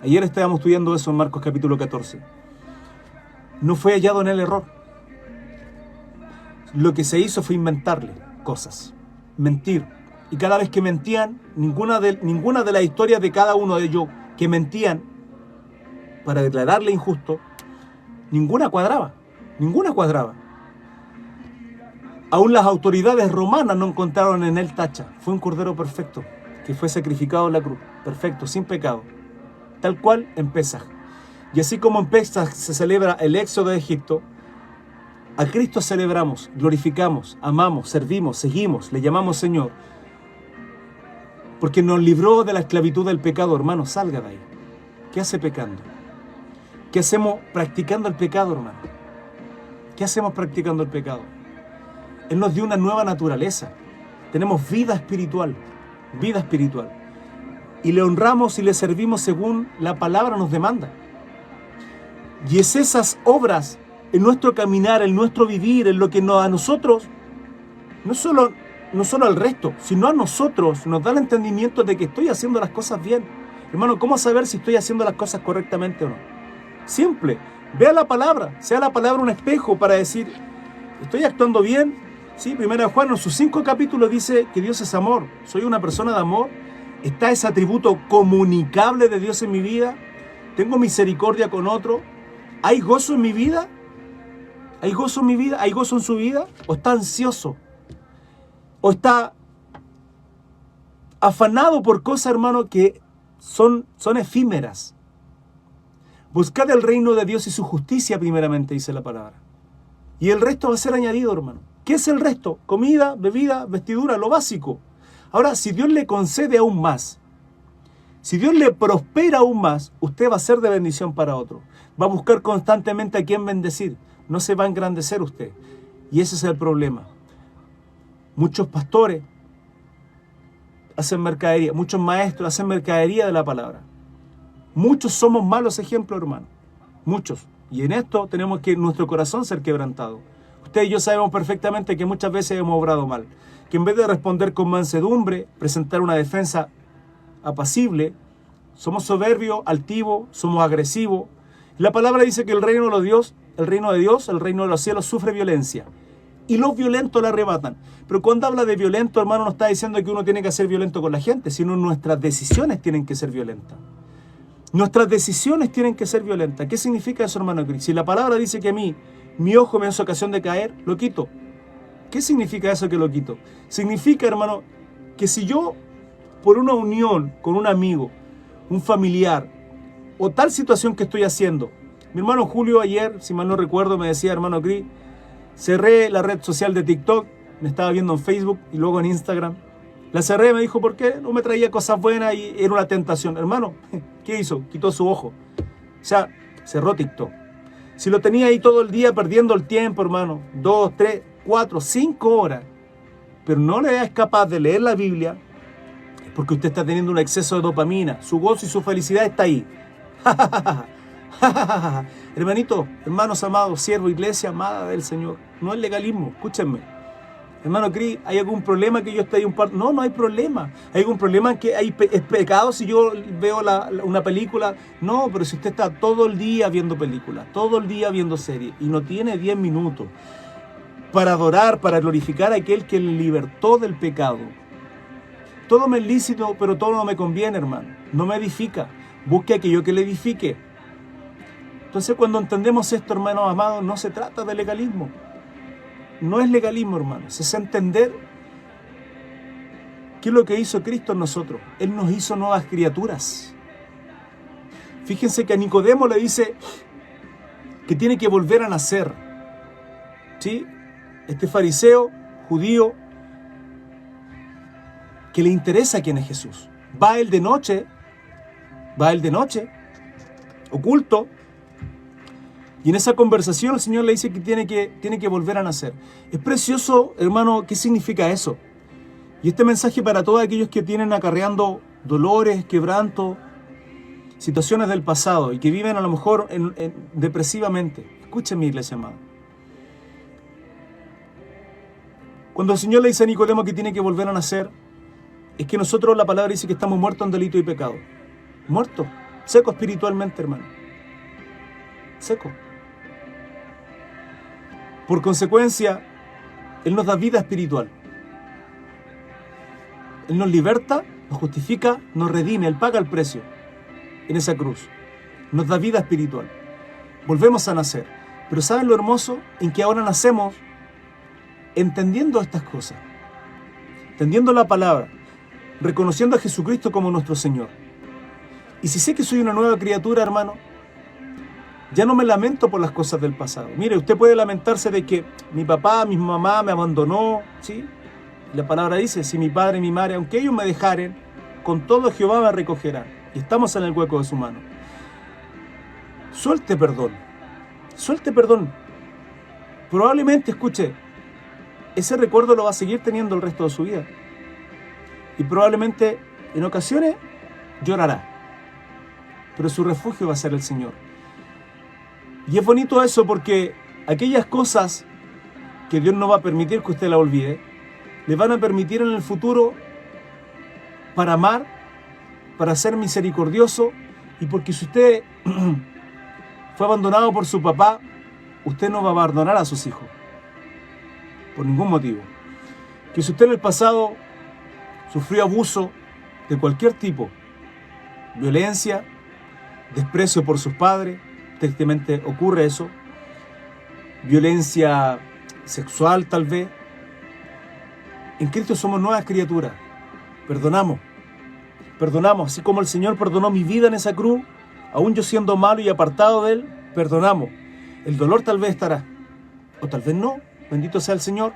Ayer estábamos estudiando eso en Marcos capítulo 14. No fue hallado en el error. Lo que se hizo fue inventarle cosas, mentir. Y cada vez que mentían, ninguna de las historias de cada uno de ellos que mentían para declararle injusto, ninguna cuadraba. Aún las autoridades romanas no encontraron en él tacha. Fue un cordero perfecto, que fue sacrificado en la cruz, perfecto, sin pecado, tal cual en Pesaj. Y así como en Pesaj se celebra el éxodo de Egipto, a Cristo celebramos, glorificamos, amamos, servimos, seguimos, le llamamos Señor, porque nos libró de la esclavitud del pecado. Hermano, salga de ahí. ¿Qué hace pecando? ¿Qué hacemos practicando el pecado, hermano? ¿Qué hacemos practicando el pecado? Él nos dio una nueva naturaleza. Tenemos vida espiritual. Y le honramos y le servimos según la palabra nos demanda. Y es esas obras en nuestro caminar, en nuestro vivir, en lo que a nosotros, no solo al resto, sino a nosotros, nos da el entendimiento de que estoy haciendo las cosas bien. Hermano, ¿cómo saber si estoy haciendo las cosas correctamente o no? Simple, vea la palabra, sea la palabra un espejo para decir, ¿estoy actuando bien? Sí, 1 Juan en sus 5 capítulos dice que Dios es amor. ¿Soy una persona de amor? ¿Está ese atributo comunicable de Dios en mi vida? ¿Tengo misericordia con otro? ¿Hay gozo en mi vida? ¿Hay gozo en mi vida? ¿Hay gozo en su vida? ¿O está ansioso? ¿O está afanado por cosas, hermano, que son efímeras? Buscad el reino de Dios y su justicia primeramente, dice la palabra. Y el resto va a ser añadido, hermano. ¿Qué es el resto? Comida, bebida, vestidura, lo básico. Ahora, si Dios le concede aún más, si Dios le prospera aún más, usted va a ser de bendición para otro. Va a buscar constantemente a quién bendecir. No se va a engrandecer usted. Y ese es el problema. Muchos pastores hacen mercadería, muchos maestros hacen mercadería de la palabra. Muchos somos malos ejemplos, hermano. Muchos. Y en esto tenemos que nuestro corazón ser quebrantado. Usted y yo sabemos perfectamente que muchas veces hemos obrado mal. Que en vez de responder con mansedumbre, presentar una defensa apacible, somos soberbios, altivos, somos agresivos. La palabra dice que el reino de Dios, el reino de los cielos sufre violencia. Y los violentos la arrebatan. Pero cuando habla de violento, hermano, no está diciendo que uno tiene que ser violento con la gente, sino nuestras decisiones tienen que ser violentas. Nuestras decisiones tienen que ser violentas. ¿Qué significa eso, hermano Cris? Si la palabra dice que a mí, mi ojo me hace ocasión de caer, lo quito. ¿Qué significa eso que lo quito? Significa, hermano, que si yo, por una unión con un amigo, un familiar, o tal situación que estoy haciendo, mi hermano Julio ayer, si mal no recuerdo, me decía, hermano Cris, cerré la red social de TikTok, me estaba viendo en Facebook y luego en Instagram. La cerré, me dijo, ¿por qué? No me traía cosas buenas y era una tentación. Hermano, ¿qué hizo? Quitó su ojo. O sea, cerró TikTok. Si lo tenía ahí todo el día perdiendo el tiempo, hermano, 2, 3, 4, 5 horas, pero no le es capaz de leer la Biblia, porque usted está teniendo un exceso de dopamina. Su gozo y su felicidad está ahí. Hermanito, hermanos amados, siervo, iglesia amada del Señor, no es legalismo, escúchenme. Hermano Cris, ¿hay algún problema que yo esté ahí un par? No, no hay problema. ¿Hay algún problema en que es pecado si yo veo una película? No, pero si usted está todo el día viendo películas, todo el día viendo series y no tiene 10 minutos para adorar, para glorificar a aquel que le libertó del pecado. Todo me es lícito, pero todo no me conviene, hermano. No me edifica. Busque aquello que le edifique. Entonces, cuando entendemos esto, hermanos amados, no se trata de legalismo. No es legalismo, hermanos. Es entender qué es lo que hizo Cristo en nosotros. Él nos hizo nuevas criaturas. Fíjense que a Nicodemo le dice que tiene que volver a nacer. ¿Sí? Este fariseo, judío, que le interesa quién es Jesús. Va él de noche, oculto, y en esa conversación el Señor le dice que tiene que volver a nacer. Es precioso, hermano, ¿qué significa eso? Y este mensaje para todos aquellos que tienen acarreando dolores, quebranto, situaciones del pasado y que viven a lo mejor depresivamente. Escúchenme, iglesia amada. Cuando el Señor le dice a Nicodemo que tiene que volver a nacer, es que nosotros, la palabra dice que estamos muertos en delito y pecado. Muertos, seco espiritualmente, hermano. Seco. Por consecuencia, Él nos da vida espiritual. Él nos liberta, nos justifica, nos redime. Él paga el precio en esa cruz. Nos da vida espiritual. Volvemos a nacer. Pero ¿saben lo hermoso? En que ahora nacemos entendiendo estas cosas. Entendiendo la palabra. Reconociendo a Jesucristo como nuestro Señor. Y si sé que soy una nueva criatura, hermano, ya no me lamento por las cosas del pasado. Mire, usted puede lamentarse de que mi papá, mi mamá me abandonó, ¿sí? La palabra dice, si mi padre y mi madre, aunque ellos me dejaren, con todo Jehová me recogerá. Y estamos en el hueco de su mano. Suelte perdón. Suelte perdón. Probablemente, escuche, ese recuerdo lo va a seguir teniendo el resto de su vida. Y probablemente, en ocasiones, llorará. Pero su refugio va a ser el Señor. Y es bonito eso porque aquellas cosas que Dios no va a permitir que usted la olvide, le van a permitir en el futuro para amar, para ser misericordioso, y porque si usted fue abandonado por su papá, usted no va a abandonar a sus hijos, por ningún motivo. Que si usted en el pasado sufrió abuso de cualquier tipo, violencia, desprecio por sus padres, tristemente ocurre eso, violencia sexual tal vez, en Cristo somos nuevas criaturas. Perdonamos, así como el Señor perdonó mi vida en esa cruz, aún yo siendo malo y apartado de Él, perdonamos. El dolor tal vez estará, o tal vez no, bendito sea el Señor,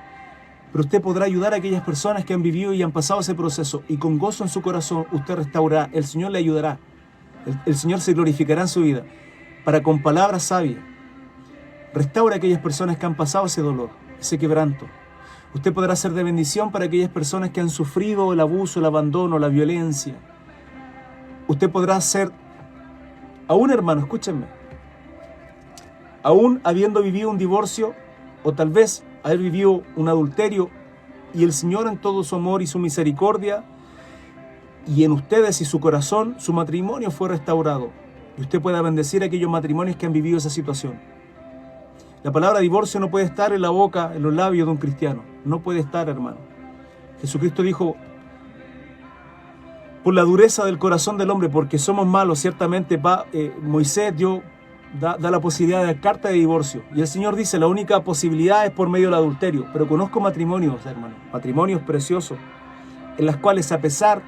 pero usted podrá ayudar a aquellas personas que han vivido y han pasado ese proceso, y con gozo en su corazón usted restaurará, el Señor le ayudará, el Señor se glorificará en su vida, para con palabras sabias, restaura a aquellas personas que han pasado ese dolor, ese quebranto. Usted podrá ser de bendición para aquellas personas que han sufrido el abuso, el abandono, la violencia. Usted podrá ser, aún hermano, escúchenme, aún habiendo vivido un divorcio, o tal vez haber vivido un adulterio, y el Señor en todo su amor y su misericordia, y en ustedes y su corazón, su matrimonio fue restaurado. Y usted pueda bendecir a aquellos matrimonios que han vivido esa situación. La palabra divorcio no puede estar en la boca, en los labios de un cristiano. No puede estar, hermano. Jesucristo dijo, por la dureza del corazón del hombre, porque somos malos, ciertamente Moisés da la posibilidad de la carta de divorcio. Y el Señor dice, la única posibilidad es por medio del adulterio. Pero conozco matrimonios, hermano, matrimonios preciosos, en las cuales a pesar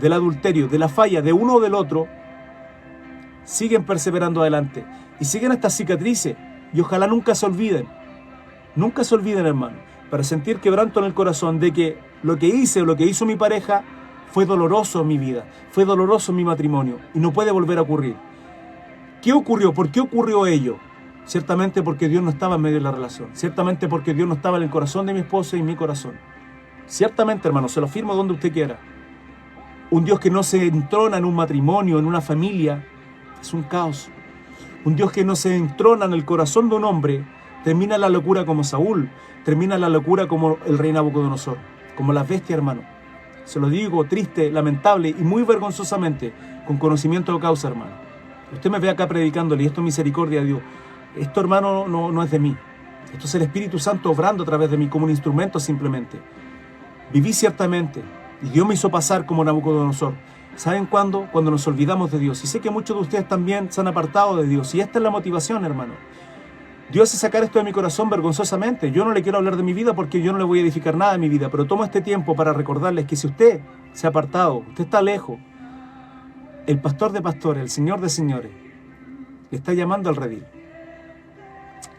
del adulterio, de la falla de uno o del otro, siguen perseverando adelante. Y siguen estas cicatrices. Y ojalá nunca se olviden, hermano, para sentir quebranto en el corazón de que lo que hice o lo que hizo mi pareja fue doloroso en mi vida, fue doloroso en mi matrimonio y no puede volver a ocurrir. ¿Qué ocurrió? ¿Por qué ocurrió ello? Ciertamente porque Dios no estaba en medio de la relación, ciertamente porque Dios no estaba en el corazón de mi esposa y en mi corazón. Ciertamente, hermano, se lo afirmo donde usted quiera. Un Dios que no se entrona en un matrimonio, en una familia, es un caos. Un Dios que no se entrona en el corazón de un hombre, termina la locura como Saúl, termina la locura como el rey Nabucodonosor, como las bestias, hermano. Se lo digo triste, lamentable y muy vergonzosamente, con conocimiento de causa, hermano. Usted me ve acá predicándole, y esto es misericordia de Dios. Esto, hermano, no es de mí. Esto es el Espíritu Santo obrando a través de mí como un instrumento simplemente. Viví ciertamente, y Dios me hizo pasar como Nabucodonosor. ¿Saben cuándo? Cuando nos olvidamos de Dios. Y sé que muchos de ustedes también se han apartado de Dios. Y esta es la motivación, hermano. Dios hace sacar esto de mi corazón vergonzosamente. Yo no le quiero hablar de mi vida porque yo no le voy a edificar nada de mi vida. Pero tomo este tiempo para recordarles que si usted se ha apartado, usted está lejos, el pastor de pastores, el Señor de señores, le está llamando al redil.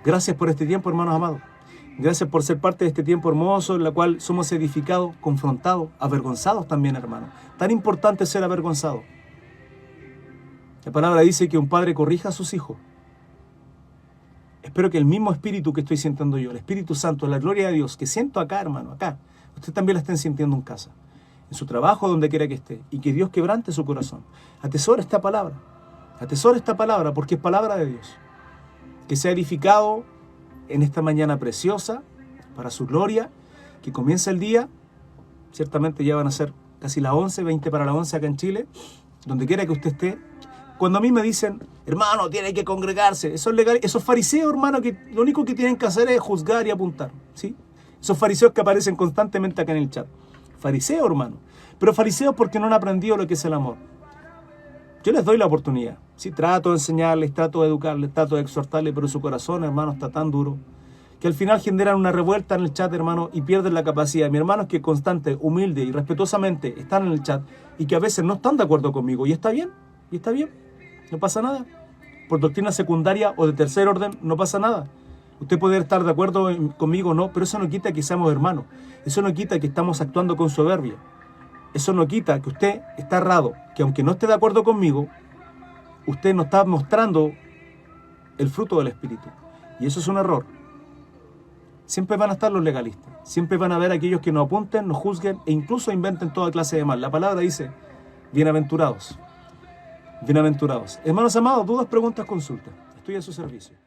Gracias por este tiempo, hermanos amados. Gracias por ser parte de este tiempo hermoso en el cual somos edificados, confrontados, avergonzados también, hermanos. Tan importante es ser avergonzado. La palabra dice que un padre corrija a sus hijos. Espero que el mismo espíritu que estoy sintiendo yo, el Espíritu Santo, la gloria de Dios, que siento acá, hermano, acá, usted también la estén sintiendo en casa, en su trabajo, donde quiera que esté, y que Dios quebrante su corazón. Atesora esta palabra porque es palabra de Dios. Que sea edificado en esta mañana preciosa, para su gloria, que comienza el día, ciertamente ya van a ser casi las 11, 20 para las 11 acá en Chile, donde quiera que usted esté. Cuando a mí me dicen, hermano, tiene que congregarse, eso es legal, esos fariseos, hermano, que lo único que tienen que hacer es juzgar y apuntar, ¿sí? Esos fariseos que aparecen constantemente acá en el chat. Fariseos, hermano. Pero fariseos porque no han aprendido lo que es el amor. Yo les doy la oportunidad, ¿sí? Trato de enseñarles, trato de educarles, trato de exhortarles, pero su corazón, hermano, está tan duro que al final generan una revuelta en el chat, hermano, y pierden la capacidad. Mis hermanos que constante, humilde y respetuosamente están en el chat y que a veces no están de acuerdo conmigo, y está bien, no pasa nada. Por doctrina secundaria o de tercer orden, no pasa nada. Usted puede estar de acuerdo conmigo o no, pero eso no quita que seamos hermanos. Eso no quita que estamos actuando con soberbia. Eso no quita que usted está errado, que aunque no esté de acuerdo conmigo, usted no está mostrando el fruto del Espíritu. Y eso es un error. Siempre van a estar los legalistas. Siempre van a haber aquellos que nos apunten, nos juzguen e incluso inventen toda clase de mal. La palabra dice, bienaventurados. Bienaventurados. Hermanos amados, dudas, preguntas, consultas. Estoy a su servicio.